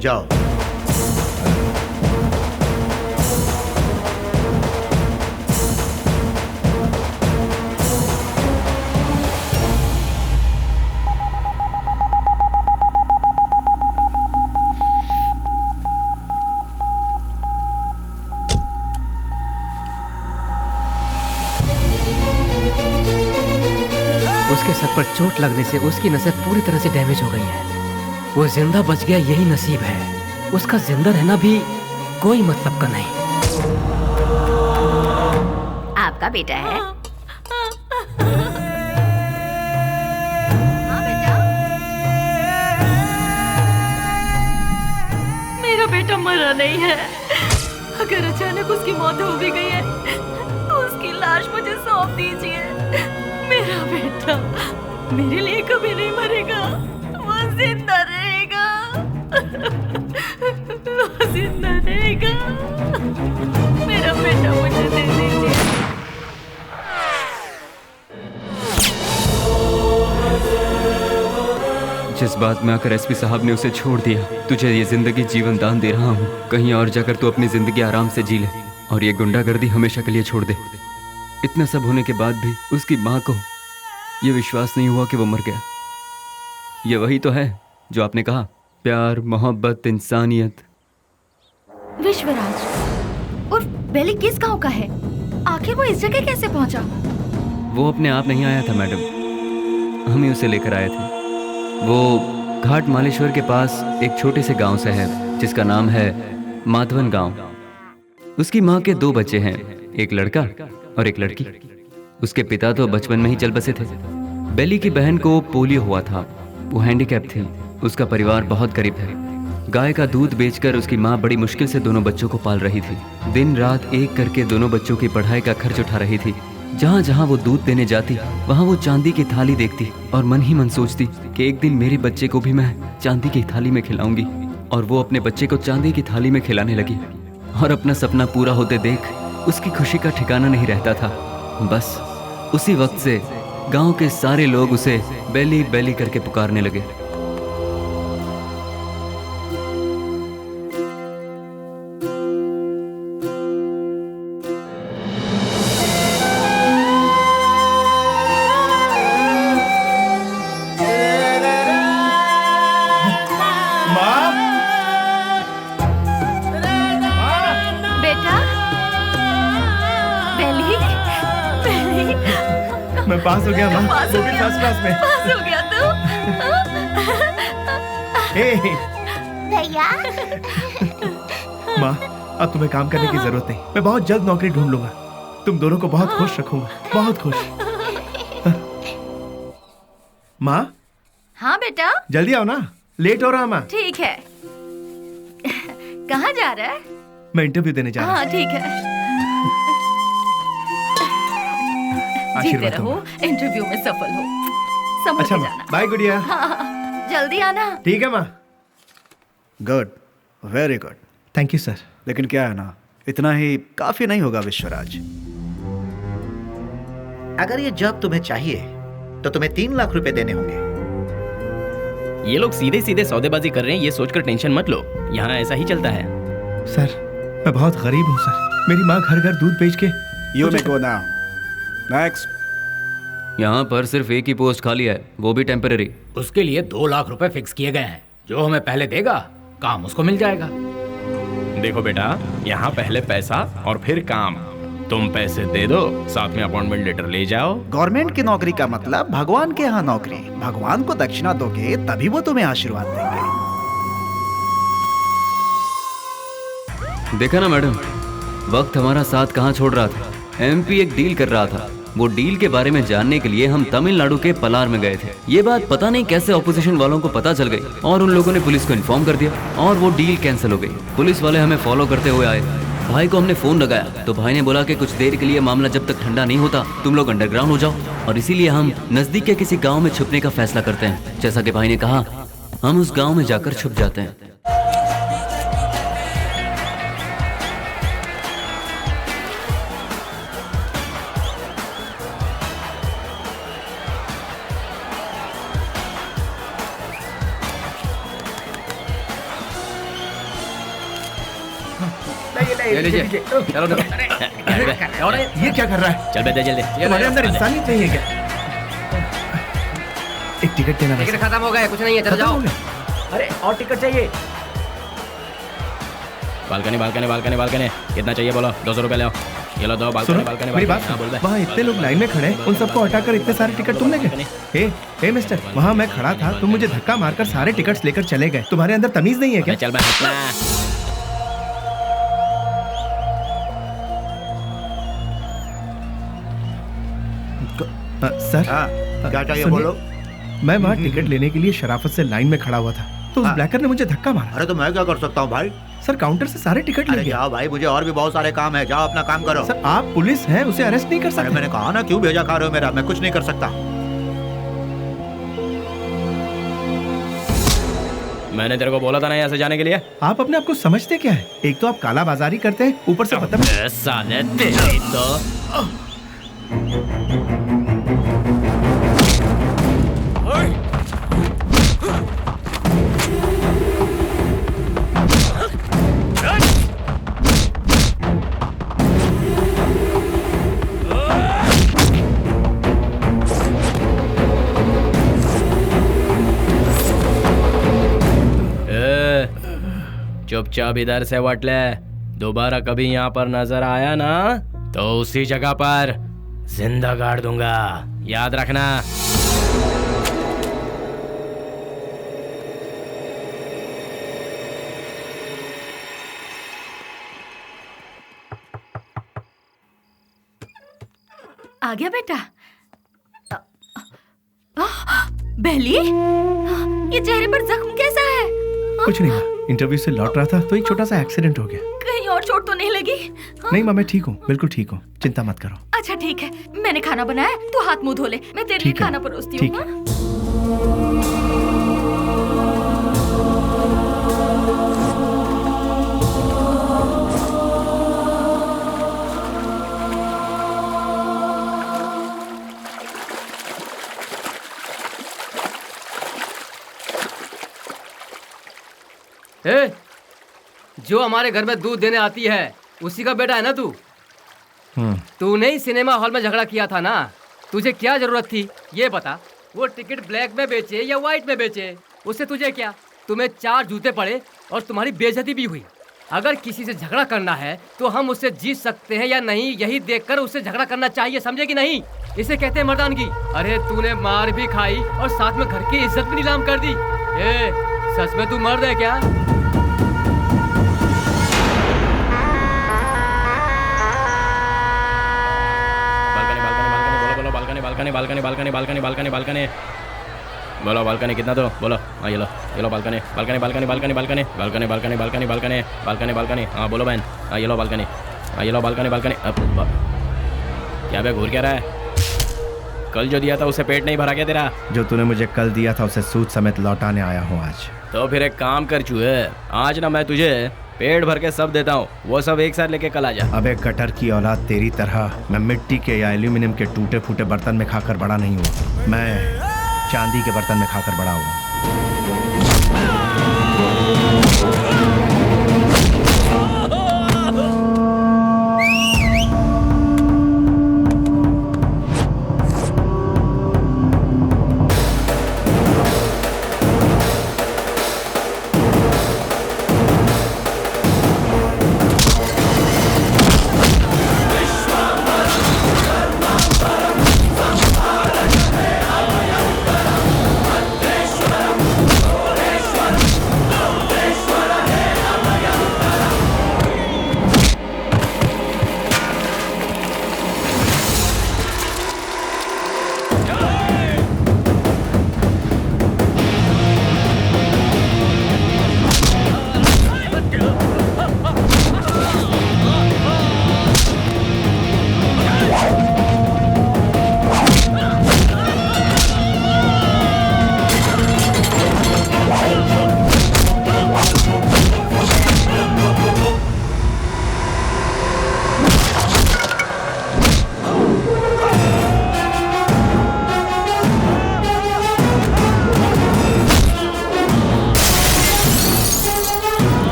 जाओ। उसके सर पर चोट लगने से उसकी नसें पूरी तरह से डैमेज हो गई है। वो जिंदा बच गया, यही नसीब है। उसका जिंदा रहना भी कोई मतलब का नहीं। आपका बेटा है? हाँ बेटा, मेरा बेटा मरा नहीं है। अगर अचानक उसकी मौत हो भी गई है तो उसकी लाश मुझे सौंप दीजिए। मेरा बेटा मेरे लिए कभी नहीं मरेगा, वो जिंदा रहेगा, वो जिंदा रहेगा। मेरा बेटा मुझे दे दीजिए। जिस बात में आकर एसपी साहब ने उसे छोड़ दिया, तुझे ये जिंदगी जीवन दान दे रहा हूँ। कहीं और जाकर तू अपनी जिंदगी आराम से जी ले और ये गुंडागर्दी हमेशा के लिए छोड़ दे। इतना सब होने के बाद भी उसकी माँ को ये विश्वास नहीं हुआ कि वो मर गया। ये वही तो है जो आपने कहा, प्यार, मोहब्बत, इंसानियत। विश्वराज उर्फ बेली किस गांव का है? आखिर वो इस जगह कैसे पहुंचा? वो अपने आप नहीं आया था मैडम, हम ही उसे लेकर आए थे। वो घाट मालेश्वर के पास एक छोटे से गांव से है जिसका नाम है माधवन गांव। उसकी माँ के 2 बच्चे हैं, एक लड़का और एक लड़की। उसके पिता तो बचपन में ही चल बसे थे। बेली की बहन को पोलियो हुआ था, वो हैंडीकैप थी। उसका परिवार बहुत गरीब है। गाय का दूध बेचकर उसकी माँ बड़ी मुश्किल से दोनों बच्चों को पाल रही थी। दिन रात एक करके दोनों बच्चों की पढ़ाई का खर्च उठा रही थी। जहाँ जहाँ वो दूध देने जाती वहाँ वो चांदी की थाली देखती और मन ही मन सोचती कि एक दिन मेरे बच्चे को भी मैं चांदी की थाली में खिलाऊंगी। और वो अपने बच्चे को चांदी की थाली में खिलाने लगी और अपना सपना पूरा होते देख उसकी खुशी का ठिकाना नहीं रहता था। बस उसी वक्त से गांव के सारे लोग उसे बेली बेली करके पुकारने लगे। मैं पास हो गया माँ, वो भी फर्स्ट क्लास में। पास हो गया तू? भैया माँ, अब तुम्हें काम करने की जरूरत नहीं। मैं बहुत जल्द नौकरी ढूंढ लूंगा। तुम दोनों को बहुत खुश रखूंगा, बहुत खुश। माँ। हाँ बेटा। जल्दी आओ ना, लेट हो रहा माँ। ठीक है। कहाँ जा रहा है? मैं इंटरव्यू देने जा रहा हूँ। हाँ ठीक है। जीते रहो, इंटरव्यू में सफल हो। संभल अच्छा के माँ, जाना। बाय गुड़िया। हाँ, जल्दी आना। ठीक है माँ। Good, very good. Thank you sir. लेकिन क्या है ना, इतना ही काफी नहीं होगा विश्वराज। अगर ये जॉब तुम्हें चाहिए तो तुम्हें 3 लाख रुपए देने होंगे। ये लोग सीधे सीधे सौदेबाजी कर रहे हैं, ये सोचकर टेंशन मत लो। यहाँ ऐसा ही चलता है। सर, मैं बहुत गरीब हूँ सर। मेरी माँ घर घर दूध बेच के। You may go now. Next. यहाँ पर सिर्फ एक ही पोस्ट खाली है, वो भी टेम्पररी। उसके लिए 2 लाख रुपए फिक्स किए गए हैं। जो हमें पहले देगा काम उसको मिल जाएगा। देखो बेटा, यहाँ पहले पैसा और फिर काम। तुम पैसे दे दो, साथ में अपॉइंटमेंट लेटर ले जाओ। गवर्नमेंट की नौकरी का मतलब भगवान के यहाँ नौकरी। भगवान को दक्षिणा दोगे तभी वो तुम्हें आशीर्वाद देंगे। देखा ना मैडम, वक्त हमारा साथ कहाँ छोड़ रहा था। एमपी एक डील कर रहा था। वो डील के बारे में जानने के लिए हम तमिलनाडु के पलार में गए थे। ये बात पता नहीं कैसे ऑपोजिशन वालों को पता चल गई और उन लोगों ने पुलिस को इन्फॉर्म कर दिया और वो डील कैंसिल हो गई। पुलिस वाले हमें फॉलो करते हुए आए। भाई को हमने फोन लगाया तो भाई ने बोला कि कुछ देर के लिए मामला जब तक ठंडा नहीं होता तुम लोग अंडरग्राउंड हो जाओ, और इसीलिए हम नजदीक के किसी गाँव में छुपने का फैसला करते हैं। जैसा कि भाई ने कहा, हम उस गाँव में जाकर छुप जाते हैं। ले लीजिए। चलो ये क्या कर रहा है? चल बेटे जल्दी। तुम्हारे अंदर इंसानियत नहीं है क्या? एक टिकट देना। टिकट खत्म हो गया, कुछ नहीं है, चलो जाओ। अरे और टिकट चाहिए। बालकनी बालकनी बालकनी बालकनी कितना चाहिए बोलो? 200 रुपए ले आओ। ये लो दो बालकनी बालकनी। मेरी बात, वहाँ इतने लोग लाइन में खड़े हैं, उन सबको हटाकर इतने सारे टिकट तुमने गए? हे मिस्टर, वहाँ मैं खड़ा था, तुम मुझे धक्का मारकर सारे टिकट्स लेकर चले गए। तुम्हारे अंदर तमीज नहीं है क्या? चल मैं सर क्या चाहिए बोलो? मैं वहाँ टिकट लेने के लिए शराफत से लाइन में खड़ा हुआ था तो उस ब्लैकर ने मुझे धक्का मारा। अरे तो मैं क्या कर सकता हूँ भाई? सर काउंटर से सारे टिकट ले गया। जाओ भाई, मुझे और भी बहुत सारे काम है, जाओ अपना काम करो। सर आप पुलिस हैं, उसे अरेस्ट नहीं कर सकते। मैंने कहा ना, क्यों भेजा खा रहे हो मेरा? मैं कुछ नहीं कर सकता। मैंने तेरे को बोला था ना यहाँ से जाने के लिए। आप अपने आप को समझते क्या है? एक तो आप काला बाजारी करते हैं, ऊपर से साले तेरी तो चुपचाप इधर से वट ले। दोबारा कभी यहाँ पर नजर आया ना तो उसी जगह पर जिंदा गाड़ दूंगा, याद रखना। आ गया बेटा। बेली, ये चेहरे पर जख्म कैसा है? कुछ नहीं, इंटरव्यू से लौट रहा था तो एक छोटा सा एक्सीडेंट हो गया। कहीं और चोट तो नहीं लगी? नहीं माँ, मैं ठीक हूँ, बिल्कुल ठीक हूँ, चिंता मत करो। अच्छा ठीक है, मैंने खाना बनाया, तू हाथ मुंह धो ले, मैं तेरे लिए खाना परोसती हूँ। जो हमारे घर में दूध देने आती है उसी का बेटा है ना तू? तूने ही सिनेमा हॉल में झगड़ा किया था ना, तुझे क्या जरूरत थी ये बता? वो टिकट ब्लैक में बेचे या व्हाइट में बेचे, उससे तुझे क्या? तुम्हें 4 जूते पड़े और तुम्हारी बेइज्जती भी हुई। अगर किसी से झगड़ा करना है तो हम उससे जीत सकते हैं या नहीं, यही देखकर उससे झगड़ा करना चाहिए, समझे कि नहीं? इसे कहते हैं मर्दानगी। अरे तूने मार भी खाई और साथ में घर की इज्जत भी नीलाम कर दी। सच में तू मर्द है क्या? Balcony balcony balcony balcony balcony balcony बोलो, बालकनी कितना दो बोलो? हाँ ये लो balcony balcony balcony balcony balcony balcony balcony balcony balcony balcony balcony. हाँ बोलो बहन। हाँ ये लो बालकनी, हाँ ये लो बालकनी बालकनी। क्या बे घूर क्या रहा है? कल जो दिया था उसे पेट नहीं भरा क्या तेरा? जो तूने मुझे कल दिया था उसे सूद समेत लौटाने आया हूँ आज। तो फिर एक काम कर चूहे, आज ना मैं तुझे पेट भर के सब देता हूँ, वो सब एक साथ लेके कल आ जा। अबे कटर की औलाद, तेरी तरह मैं मिट्टी के या एल्यूमिनियम के टूटे फूटे बर्तन में खाकर बड़ा नहीं हुआ, मैं चांदी के बर्तन में खाकर बड़ा हुआ।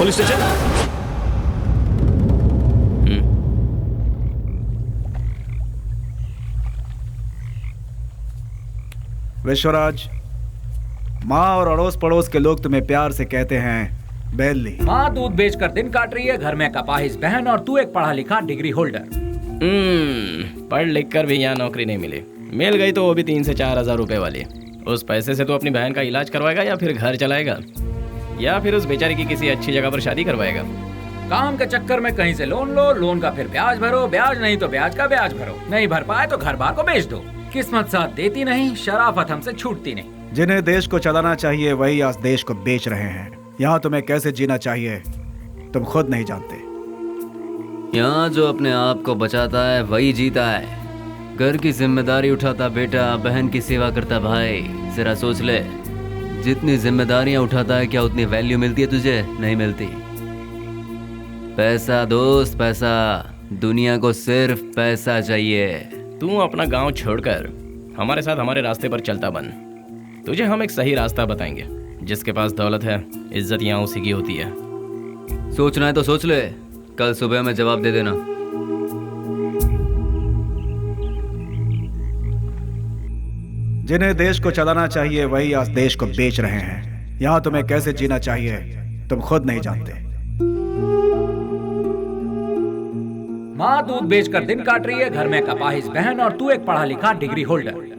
Police station. विश्वराज, माँ और अड़ोस पड़ोस के लोग तुम्हें प्यार से कहते हैं बेली। माँ दूध बेचकर दिन काट रही है, घर में कपाहिस बहन, और तू एक पढ़ा लिखा डिग्री होल्डर। पढ़ लिख कर भी यहाँ नौकरी नहीं मिली, मिल गई तो वो भी 3 से 4 हजार रुपए वाली। उस पैसे से तो अपनी बहन का इलाज करवाएगा या फिर घर चलाएगा या फिर उस बेचारी की किसी अच्छी जगह पर शादी करवाएगा। काम के चक्कर में कहीं से लोन लो, लोन का फिर ब्याज भरो, ब्याज नहीं तो ब्याज का ब्याज भरो, नहीं भर पाए तो घर बार को बेच दो। किस्मत साथ देती नहीं, शराफत हमसे छूटती नहीं। जिन्हें देश को चलाना चाहिए वही आज देश को बेच रहे हैं। यहाँ तुम्हें कैसे जीना चाहिए तुम खुद नहीं जानते। यहाँ जो अपने आप को बचाता है वही जीता है। घर की जिम्मेदारी उठाता बेटा, बहन की सेवा करता भाई। जरा सोच ले, जितनी जिम्मेदारियां उठाता है क्या उतनी वैल्यू मिलती है तुझे? नहीं मिलती। पैसा दोस्त, पैसा। दुनिया को सिर्फ पैसा चाहिए। तू अपना गांव छोड़कर हमारे साथ हमारे रास्ते पर चलता बन। तुझे हम एक सही रास्ता बताएंगे। जिसके पास दौलत है, इज्जत यहाँ उसी की होती है। सोचना है तो सोच ले, कल सुबह में जवाब दे देना। जिन्हें देश को चलाना चाहिए वही आज देश को बेच रहे हैं। यहाँ तुम्हें कैसे जीना चाहिए तुम खुद नहीं जानते। माँ दूध बेचकर दिन काट रही है, घर में कपाहिस बहन, और तू एक पढ़ा लिखा डिग्री होल्डर।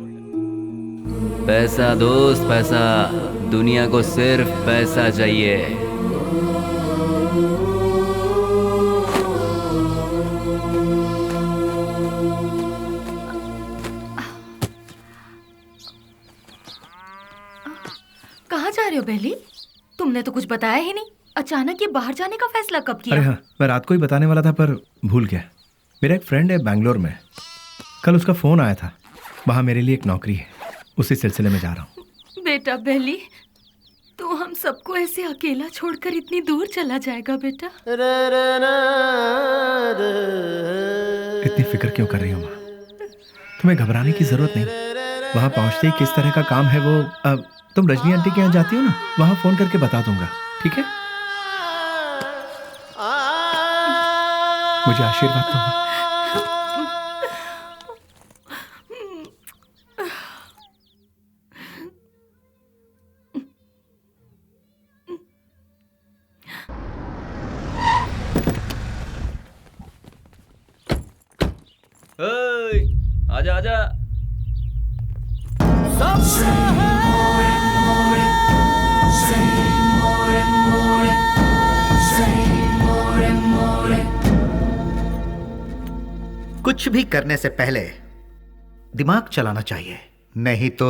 पैसा दोस्त, पैसा। दुनिया को सिर्फ पैसा चाहिए। कहाँ जा रहे हो बेली? तुमने तो कुछ बताया ही नहीं। अचानक ये बाहर जाने का फैसला कब किया? अरे हाँ, मैं रात को ही बताने वाला था पर भूल गया। मेरा एक फ्रेंड है बैंगलोर में, कल उसका फोन आया था। वहाँ मेरे लिए एक नौकरी है, उसी सिलसिले में जा रहा हूँ। बेटा बेली, तू हम सबको ऐसे अकेला छोड़कर इतनी दूर चला जाएगा बेटा? इतनी फिक्र क्यों कर रही हो माँ? तुम्हें घबराने की जरूरत नहीं। वहाँ पहुँचते ही किस तरह का काम है वो तुम रजनी आंटी के यहाँ जाती हो ना, वहाँ फोन करके बता दूंगा, ठीक है? मुझे आशीर्वाद दो। आजा आजा। कुछ भी करने से पहले दिमाग चलाना चाहिए, नहीं तो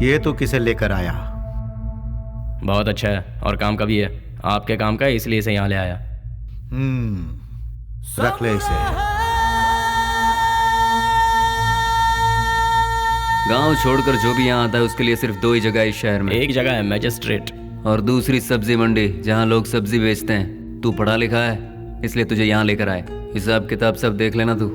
ये तो किसे लेकर आया। बहुत अच्छा है और काम का भी है। आपके काम का है इसलिए इसे यहाँ ले आया। रख ले इसे। गांव छोड़कर जो भी यहाँ आता है उसके लिए सिर्फ 2 ही जगह है इस शहर में। एक जगह है मैजिस्ट्रेट और दूसरी सब्जी मंडी, जहाँ लोग सब्जी बेचते हैं। तू पढ़ा लिखा है इसलिए तुझे यहाँ लेकर आए। हिसाब किताब सब देख लेना तू।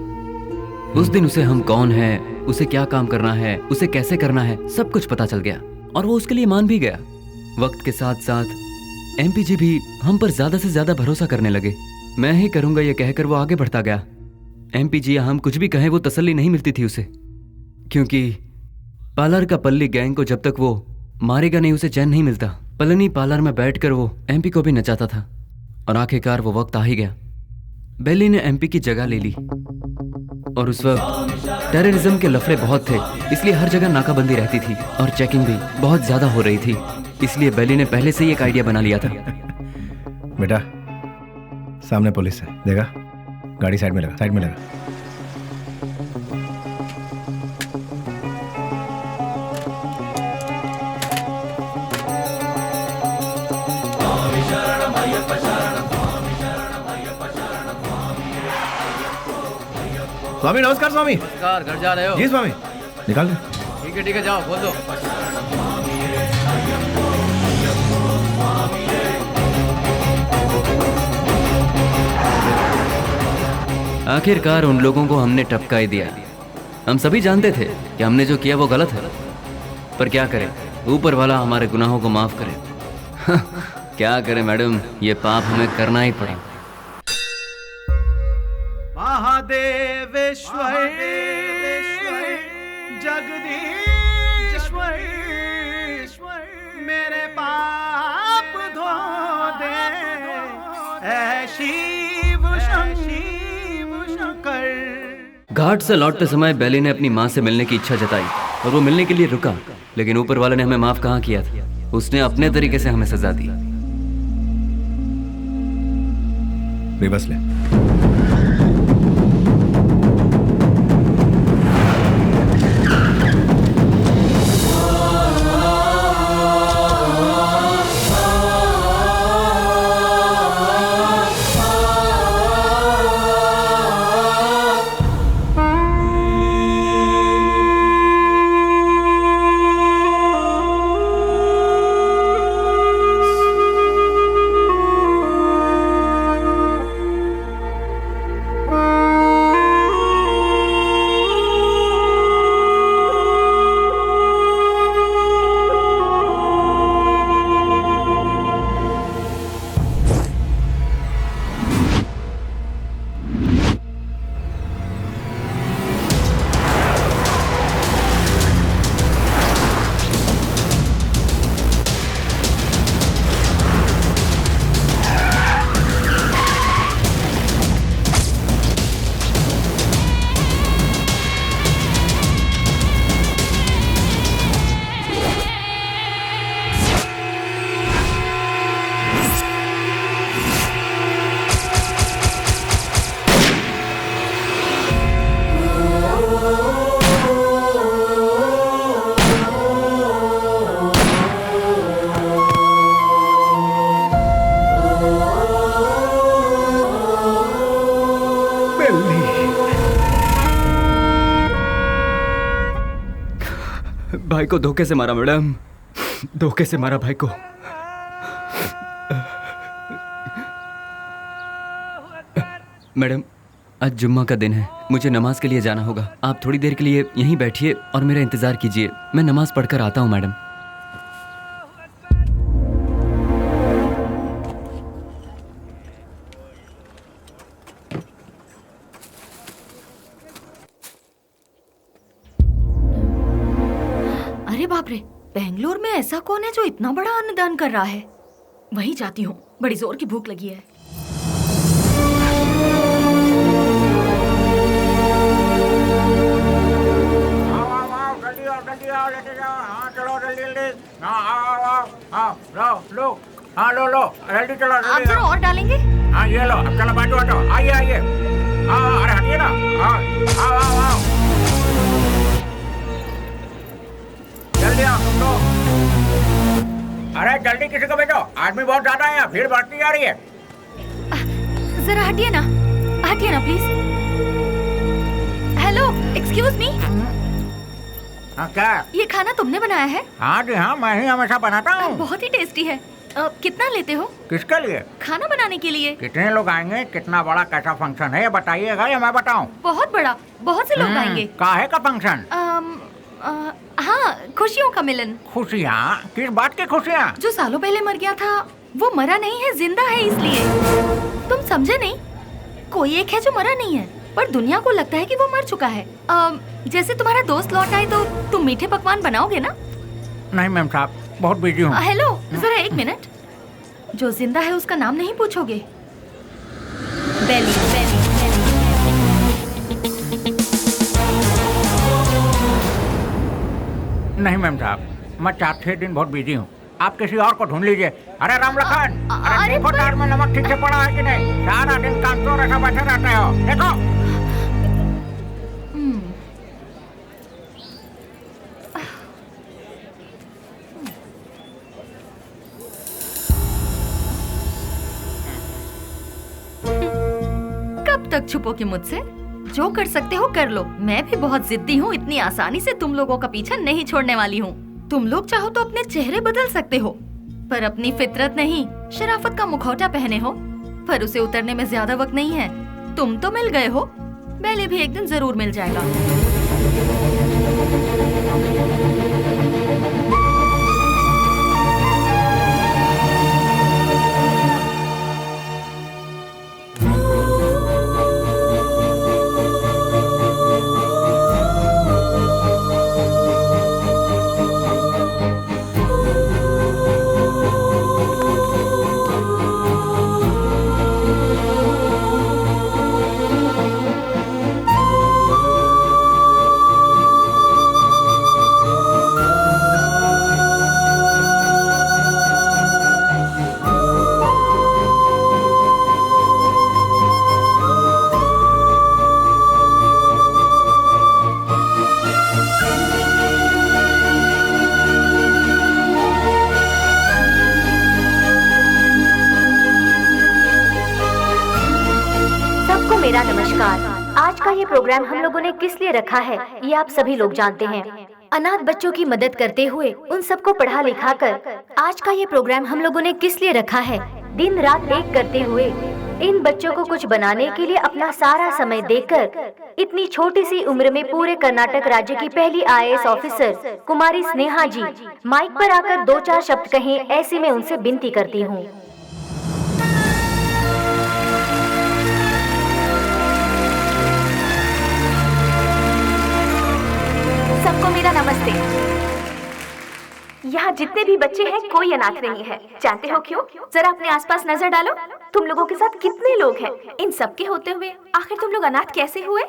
उस दिन उसे हम कौन है, उसे क्या काम करना है, उसे कैसे करना है, सब कुछ पता चल गया और वो उसके लिए मान भी गया। वक्त के साथ साथ एमपी जी भी हम पर ज्यादा से ज्यादा भरोसा करने लगे। मैं ही करूंगा ये कहकर वो आगे बढ़ता गया। एमपी जी हम कुछ भी कहें वो तसल्ली नहीं मिलती थी उसे, क्योंकि पार्लर का पल्ली गैंग को जब तक वो मारेगा नहीं उसे चैन नहीं मिलता। पलनी पार्लर में बैठकर वो एमपी को भी नचाता था और आखिरकार वो वक्त आ ही गया। बेली ने एमपी की जगह ले ली और उस वक्त टेररिज्म के लफड़े बहुत थे, इसलिए हर जगह नाकाबंदी रहती थी और चेकिंग भी बहुत ज्यादा हो रही थी। इसलिए बेली ने पहले से ही एक आइडिया बना लिया था। बेटा सामने पुलिस है, देखा? गाड़ी साइड में लगा, साइड में लगा। स्वामी नमस्कार। स्वामी नमस्कार। घर जा रहे हो? जी स्वामी। निकाल दे। ठीक है जाओ, खोल दो। आखिरकार उन लोगों को हमने टपका ही दिया। हम सभी जानते थे कि हमने जो किया वो गलत है, पर क्या करें, ऊपर वाला हमारे गुनाहों को माफ करे। क्या करें मैडम, ये पाप हमें करना ही पड़ा। महादेवेश्वर जगदीश्वर मेरे पाप धो दे, ऐ शिव शंकर। घाट से लौटते समय बेली ने अपनी माँ से मिलने की इच्छा जताई और वो मिलने के लिए रुका, लेकिन ऊपर वाले ने हमें माफ कहाँ किया था। उसने अपने तरीके से हमें सजा दी। रिवर्स ले। भाई को धोखे से मारा मैडम, धोखे से मारा भाई को। मैडम आज जुम्मा का दिन है, मुझे नमाज के लिए जाना होगा। आप थोड़ी देर के लिए यहीं बैठिए और मेरा इंतजार कीजिए, मैं नमाज पढ़कर आता हूँ मैडम। अरे बाप रे, बेंगलोर में ऐसा कौन है जो इतना बड़ा अन्नदान कर रहा है? वहीं जाती हूँ, बड़ी जोर की भूख लगी है। लो जल्दी चलो। आप जरा और डालेंगे? हाँ ये लो, अब चलो बाजू हटो, आइए आइए। हाँ अरे हटिए ना, आओ जल्दी आओ तुम लोग। अरे जल्दी किसी को भेजो, आदमी बहुत ज्यादा है, भीड़ बढ़ती जा रही है। जरा हटिए ना प्लीज। Hello, excuse me. हाँ क्या? ये खाना तुमने बनाया है? हाँ जी हाँ, मैं ही हमेशा बनाता हूँ। बहुत ही टेस्टी है। कितना लेते हो? किसके लिए? खाना बनाने के लिए। कितने लोग आएंगे, कितना बड़ा कैसा फंक्शन है ये बताइएगा या मैं बताऊँ? बहुत बड़ा, बहुत से लोग आएंगे। काहे का फंक्शन? हाँ, खुशियों का मिलन। खुशियाँ? किस बात की खुशियाँ? जो सालों पहले मर गया था वो मरा नहीं है, जिंदा है, इसलिए। तुम समझे नहीं? कोई एक है जो मरा नहीं है, पर दुनिया को लगता है कि वो मर चुका है। जैसे तुम्हारा दोस्त लौट आए तो तुम मीठे पकवान बनाओगे ना? नहीं मैम साहब, बहुत बिजी हूँ। हेलो, जरा एक मिनट। जो जिंदा है उसका नाम नहीं पूछोगे? बेली। नहीं मैम साहब, मैं 4-6 दिन बहुत बिजी हूँ, आप किसी और को ढूंढ लीजिए। अरे राम लखन, अरे देखो दाल में नमक ठीक से पड़ा है कि नहीं? सारा दिन काम तो ऐसा बैठे रहते हो, देखो। कब तक छुपोगे मुझसे? जो कर सकते हो कर लो। मैं भी बहुत जिद्दी हूँ, इतनी आसानी से तुम लोगों का पीछा नहीं छोड़ने वाली हूँ। तुम लोग चाहो तो अपने चेहरे बदल सकते हो, पर अपनी फितरत नहीं। शराफत का मुखौटा पहने हो, पर उसे उतरने में ज्यादा वक्त नहीं है। तुम तो मिल गए हो, बेली भी एक दिन जरूर मिल जाएगा। ये प्रोग्राम हम लोगों ने किस लिए रखा है ये आप सभी लोग जानते हैं। अनाथ बच्चों की मदद करते हुए उन सबको पढ़ा लिखा कर आज का ये प्रोग्राम हम लोगों ने किस लिए रखा है, दिन रात एक करते हुए इन बच्चों को कुछ बनाने के लिए अपना सारा समय देकर इतनी छोटी सी उम्र में पूरे कर्नाटक राज्य की पहली IAS ऑफिसर कुमारी स्नेहा जी माइक पर आकर 2-4 शब्द कहें, ऐसी मैं उनसे विनती करती हूँ। सबको मेरा नमस्ते। यहाँ जितने भी बच्चे हैं कोई अनाथ नहीं है। जानते हो क्यों? जरा अपने आसपास नजर डालो, तुम लोगों के साथ कितने लोग हैं। इन सब के होते हुए आखिर तुम लोग अनाथ कैसे हुए?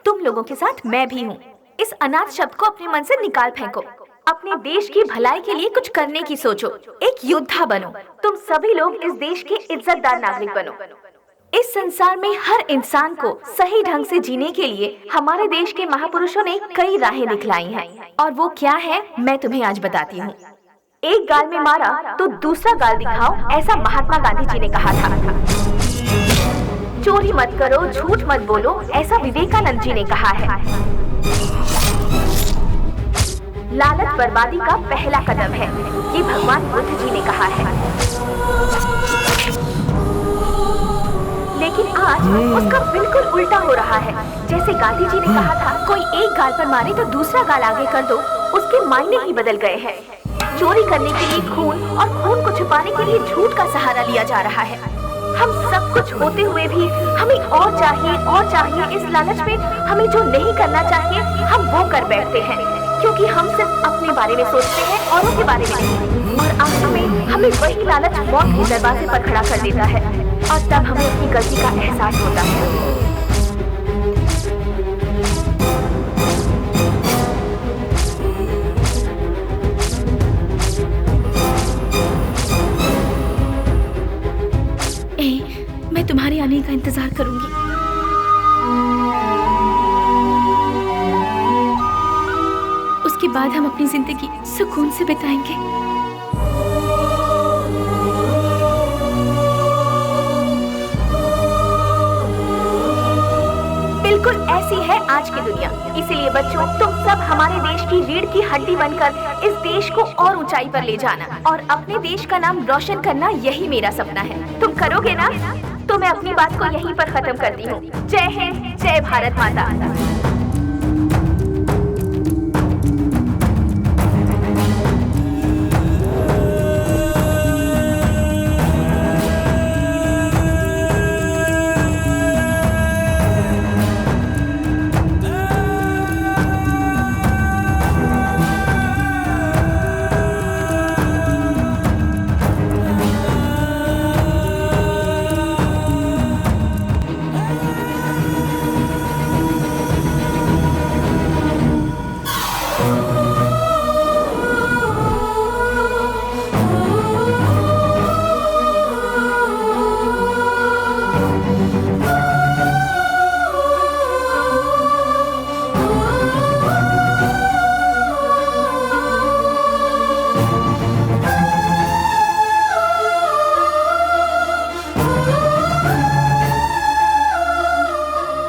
तुम लोगों के साथ मैं भी हूँ। इस अनाथ शब्द को अपने मन से निकाल फेंको। अपने देश की भलाई के लिए कुछ करने की सोचो, एक योद्धा बनो। तुम सभी लोग इस देश के इज्जतदार नागरिक बनो। इस संसार में हर इंसान को सही ढंग से जीने के लिए हमारे देश के महापुरुषों ने कई राहें दिखलाई हैं, और वो क्या है मैं तुम्हें आज बताती हूँ। एक गाल में मारा तो दूसरा गाल दिखाओ, ऐसा महात्मा गांधी जी ने कहा था। चोरी मत करो, झूठ मत बोलो, ऐसा विवेकानंद जी ने कहा है। लालच बर्बादी का पहला कदम है, ये भगवान बुद्ध जी ने कहा है। लेकिन आज उसका बिल्कुल उल्टा हो रहा है। जैसे गांधी जी ने कहा था, कोई एक गाल पर मारे तो दूसरा गाल आगे कर दो, उसके मायने ही बदल गए हैं। चोरी करने के लिए खून और खून को छुपाने के लिए झूठ का सहारा लिया जा रहा है। हम सब कुछ होते हुए भी हमें और चाहिए। इस लालच में हमें जो नहीं करना चाहिए हम वो कर बैठते हैं, क्योंकि हम सिर्फ अपने बारे में सोचते हैं, औरों के बारे में नहीं। और आखिर में हमें वही लालच मौत के दरवाजे पर खड़ा कर देता है, और तब हमें अपनी गलती का एहसास होता है। मैं तुम्हारे आने का इंतजार करूंगी। उसके बाद हम अपनी जिंदगी सुकून से बिताएंगे। बिल्कुल ऐसी है आज की दुनिया। इसीलिए बच्चों, तुम सब हमारे देश की रीढ़ की हड्डी बनकर इस देश को और ऊंचाई पर ले जाना और अपने देश का नाम रोशन करना, यही मेरा सपना है। तुम करोगे ना? तो मैं अपनी बात को यहीं पर खत्म करती हूँ। जय हिंद, जय भारत माता।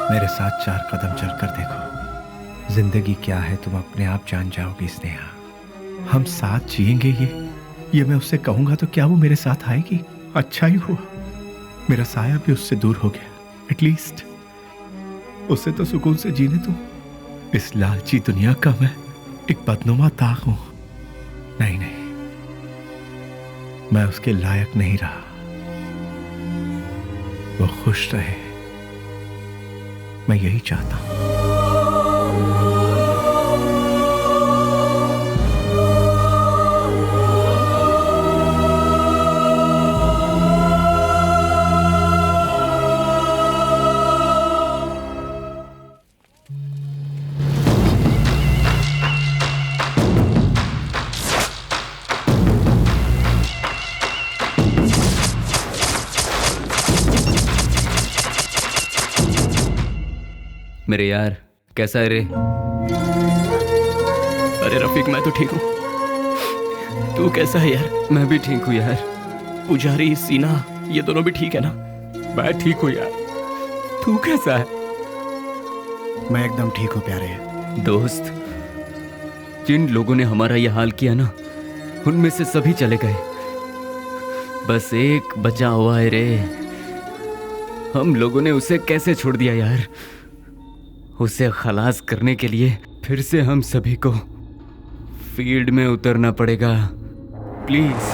मेरे साथ 4 कदम चलकर देखो। जिंदगी क्या है तुम अपने आप जान जाओगी स्नेहा। हम साथ जिएंगे ये मैं उससे कहूंगा तो क्या वो मेरे साथ आएगी? अच्छा ही हुआ मेरा साया भी उससे दूर हो गया। एटलीस्ट उसे तो सुकून से जीने दो। इस लालची दुनिया का मैं एक बदनुमा ताक हूं। नहीं, मैं उसके लायक नहीं रहा। वो खुश रहे, मैं यही चाहता हूं। मेरे यार, कैसा है रे? अरे रफीक, मैं तो ठीक हूँ। तू कैसा है यार? मैं भी ठीक हूँ यार। पुजारी, सीना, ये दोनों भी ठीक है ना? मैं ठीक हूँ यार। तू कैसा है? मैं एकदम ठीक हूँ प्यारे। दोस्त, जिन लोगों ने हमारा यह हाल किया ना, उनमें से सभी चले गए, बस एक बचा हुआ है रे। हम लोगों ने उसे कैसे छोड़ दिया यार। उसे खलास करने के लिए फिर से हम सभी को फील्ड में उतरना पड़ेगा। प्लीज।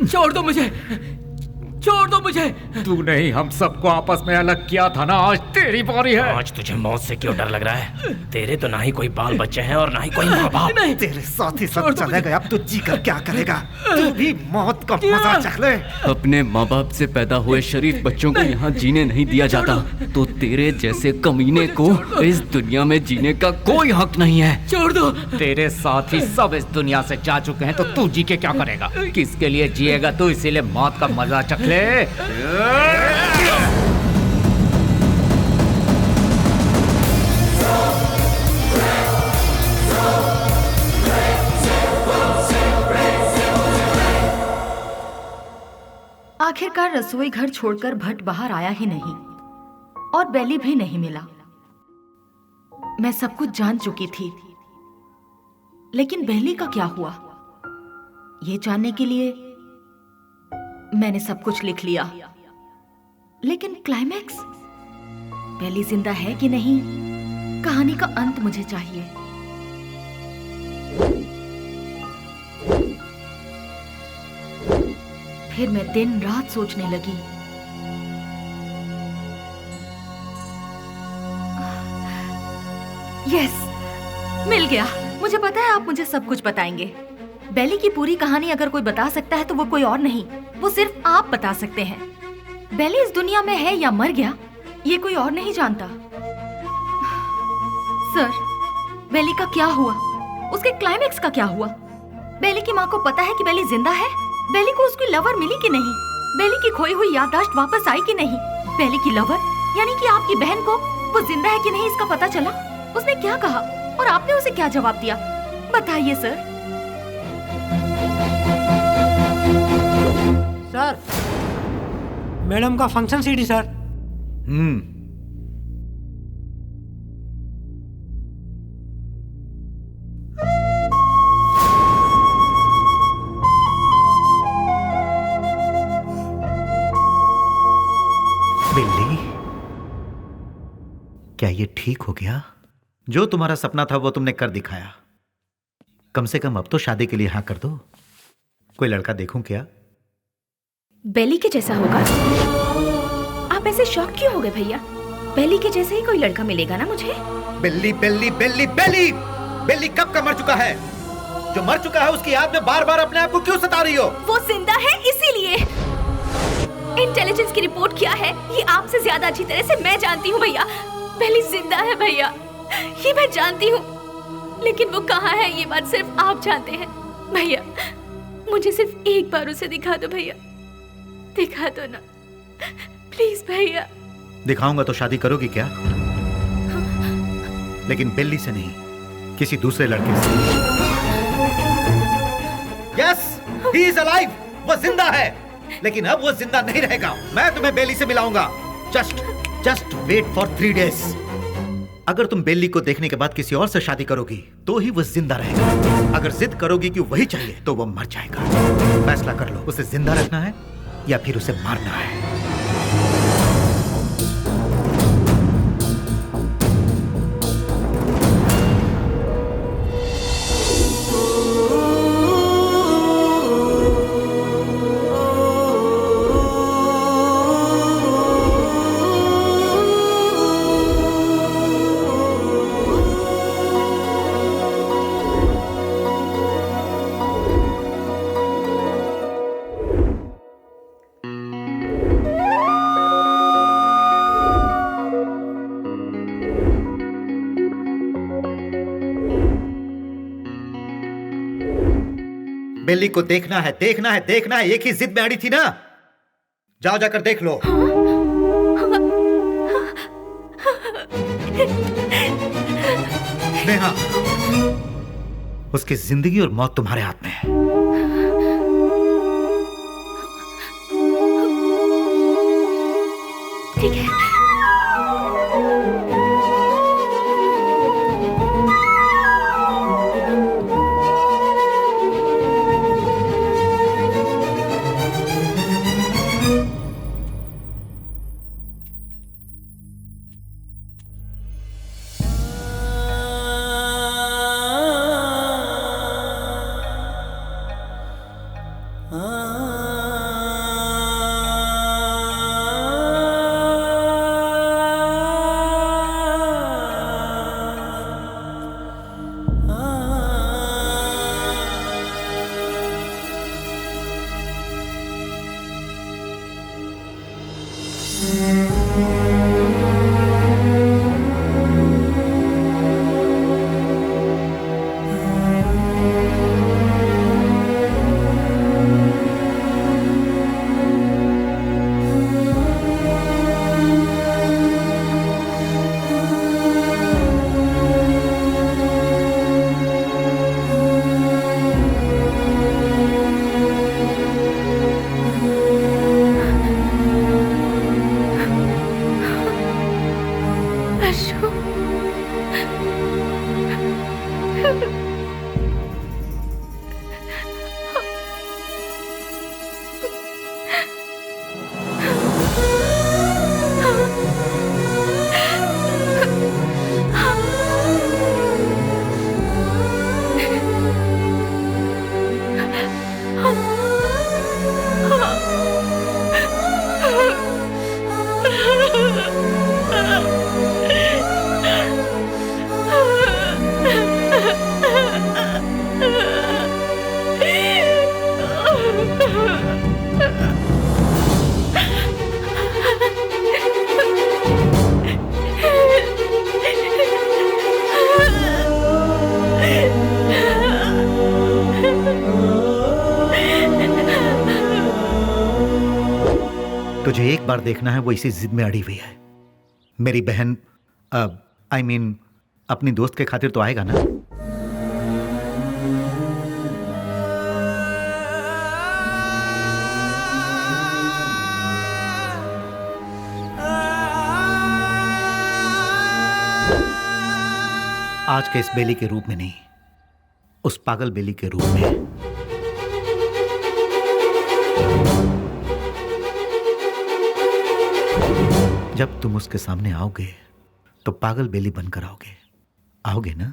छोड़ दो मुझे, छोड़ दो मुझे। तू नहीं हम सबको आपस में अलग किया था ना, आज तेरी बारी है। आज तुझे मौत से क्यों डर लग रहा है? तेरे तो ना ही कोई बाल बच्चे हैं और ना ही कोई माँ बाप। तेरे साथ ही सब चले गए, अब तू जी कर क्या करेगा? तू भी मौत का मजा चख ले। अपने माँ बाप से पैदा हुए शरीफ बच्चों को यहाँ जीने नहीं दिया जाता, तो तेरे जैसे कमीने को इस दुनिया में जीने का कोई हक नहीं है। छोड़ दो। तेरे साथ ही सब इस दुनिया से जा चुके हैं, तो तू जी के क्या करेगा? किसके लिए जिएगा तू? इसीलिए मौत का मजा चख ले। आखिरकार रसोई घर छोड़कर भट्ट बाहर आया ही नहीं और बेली भी नहीं मिला। मैं सब कुछ जान चुकी थी, लेकिन बेली का क्या हुआ, ये जानने के लिए मैंने सब कुछ लिख लिया। लेकिन क्लाइमैक्स, बेली जिंदा है कि नहीं, कहानी का अंत मुझे चाहिए। फिर मैं दिन रात सोचने लगी। यस, मिल गया। मुझे पता है आप मुझे सब कुछ बताएंगे। बेली की पूरी कहानी अगर कोई बता सकता है तो वो कोई और नहीं, वो सिर्फ आप बता सकते हैं। बेली इस दुनिया में है या मर गया, ये कोई और नहीं जानता। सर, बेली का क्या हुआ? उसके क्लाइमैक्स का क्या हुआ? बेली की माँ को पता है कि बेली जिंदा है? बेली को उसकी लवर मिली कि नहीं? बेली की खोई हुई याददाश्त वापस आई कि नहीं? बेली की लवर यानी कि आपकी बहन को वो जिंदा है कि नहीं इसका पता चला? उसने क्या कहा और आपने उसे क्या जवाब दिया? बताइए सर। सर, मैडम का फंक्शन सीडी सर। बिल्ली, क्या ये ठीक हो गया? जो तुम्हारा सपना था वो तुमने कर दिखाया। कम से कम अब तो शादी के लिए हाँ कर दो। कोई लड़का देखूं क्या? बेली के जैसा होगा? आप ऐसे शॉक क्यों हो गए भैया? बेली के जैसे ही कोई लड़का मिलेगा ना मुझे। बिल्ली बिल्ली बिल्ली बिल्ली बिल्ली कब का मर चुका है? जो मर चुका है उसकी याद में बार बार अपने आप को क्यों सता रही हो? वो जिंदा है इसीलिए। इंटेलिजेंस की रिपोर्ट क्या है ये आपसे ज्यादा अच्छी तरह से मैं जानती हूँ भैया। बेली जिंदा है भैया, ये मैं जानती हूँ, लेकिन वो कहाँ है ये बात सिर्फ आप जानते हैं। भैया मुझे सिर्फ एक बार उसे दिखा दो भैया, दिखा दो ना प्लीज भैया। दिखाऊंगा तो शादी करोगी क्या? लेकिन बिल्ली से नहीं, किसी दूसरे लड़के से। यस, ही इज अलाइव, वो जिंदा है, लेकिन अब वो जिंदा नहीं रहेगा। मैं तुम्हें बेली से मिलाऊंगा। Just wait for 3 days। अगर तुम बेली को देखने के बाद किसी और से शादी करोगी तो ही वो जिंदा रहेगा। अगर जिद करोगी कि वही चाहिए तो वो मर जाएगा। फैसला कर लो, उसे जिंदा रखना है या फिर उसे मारना है। बेली को देखना है, देखना है, देखना है। एक ही जिद में अड़ी थी ना। जाओ जाकर देख लो। नेहा, उसकी जिंदगी और मौत तुम्हारे हाथ में है। ठीक है। तुझे एक बार देखना है, वो इसी जिद में अड़ी हुई है। मेरी बहन आई मीन अपनी दोस्त के खातिर तो आएगा ना। आज के इस बेली के रूप में नहीं, उस पागल बेली के रूप में। जब तुम उसके सामने आओगे तो पागल बेली बनकर आओगे, आओगे ना?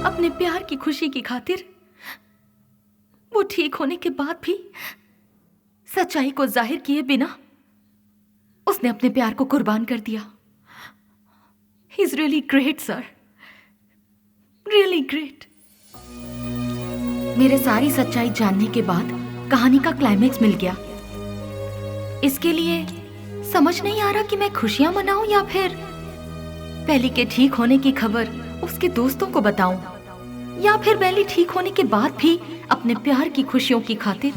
अपने प्यार की खुशी की खातिर वो ठीक होने के बाद भी सच्चाई को जाहिर किए बिना उसने अपने प्यार को कुर्बान कर दिया। He is really great sir, really great. मेरे सारी सच्चाई जानने के बाद कहानी का क्लाइमेक्स मिल गया। इसके लिए समझ नहीं आ रहा कि मैं खुशियां मनाऊं या फिर बेली के ठीक होने की खबर उसके दोस्तों को बताऊं, या फिर बेली ठीक होने के बाद भी अपने प्यार की खुशियों की खातिर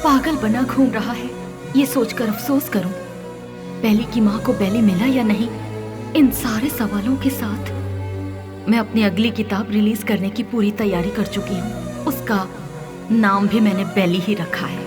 पागल बना घूम रहा है। ये सोचकर अफसोस करूं बेली की माँ को बेली मिला या नहीं। इन सारे सवालों के साथ मैं अपनी अगली किताब रिलीज करने की पूरी तैयारी कर चुकी हूँ। उसका नाम भी मैंने बेली ही रखा है।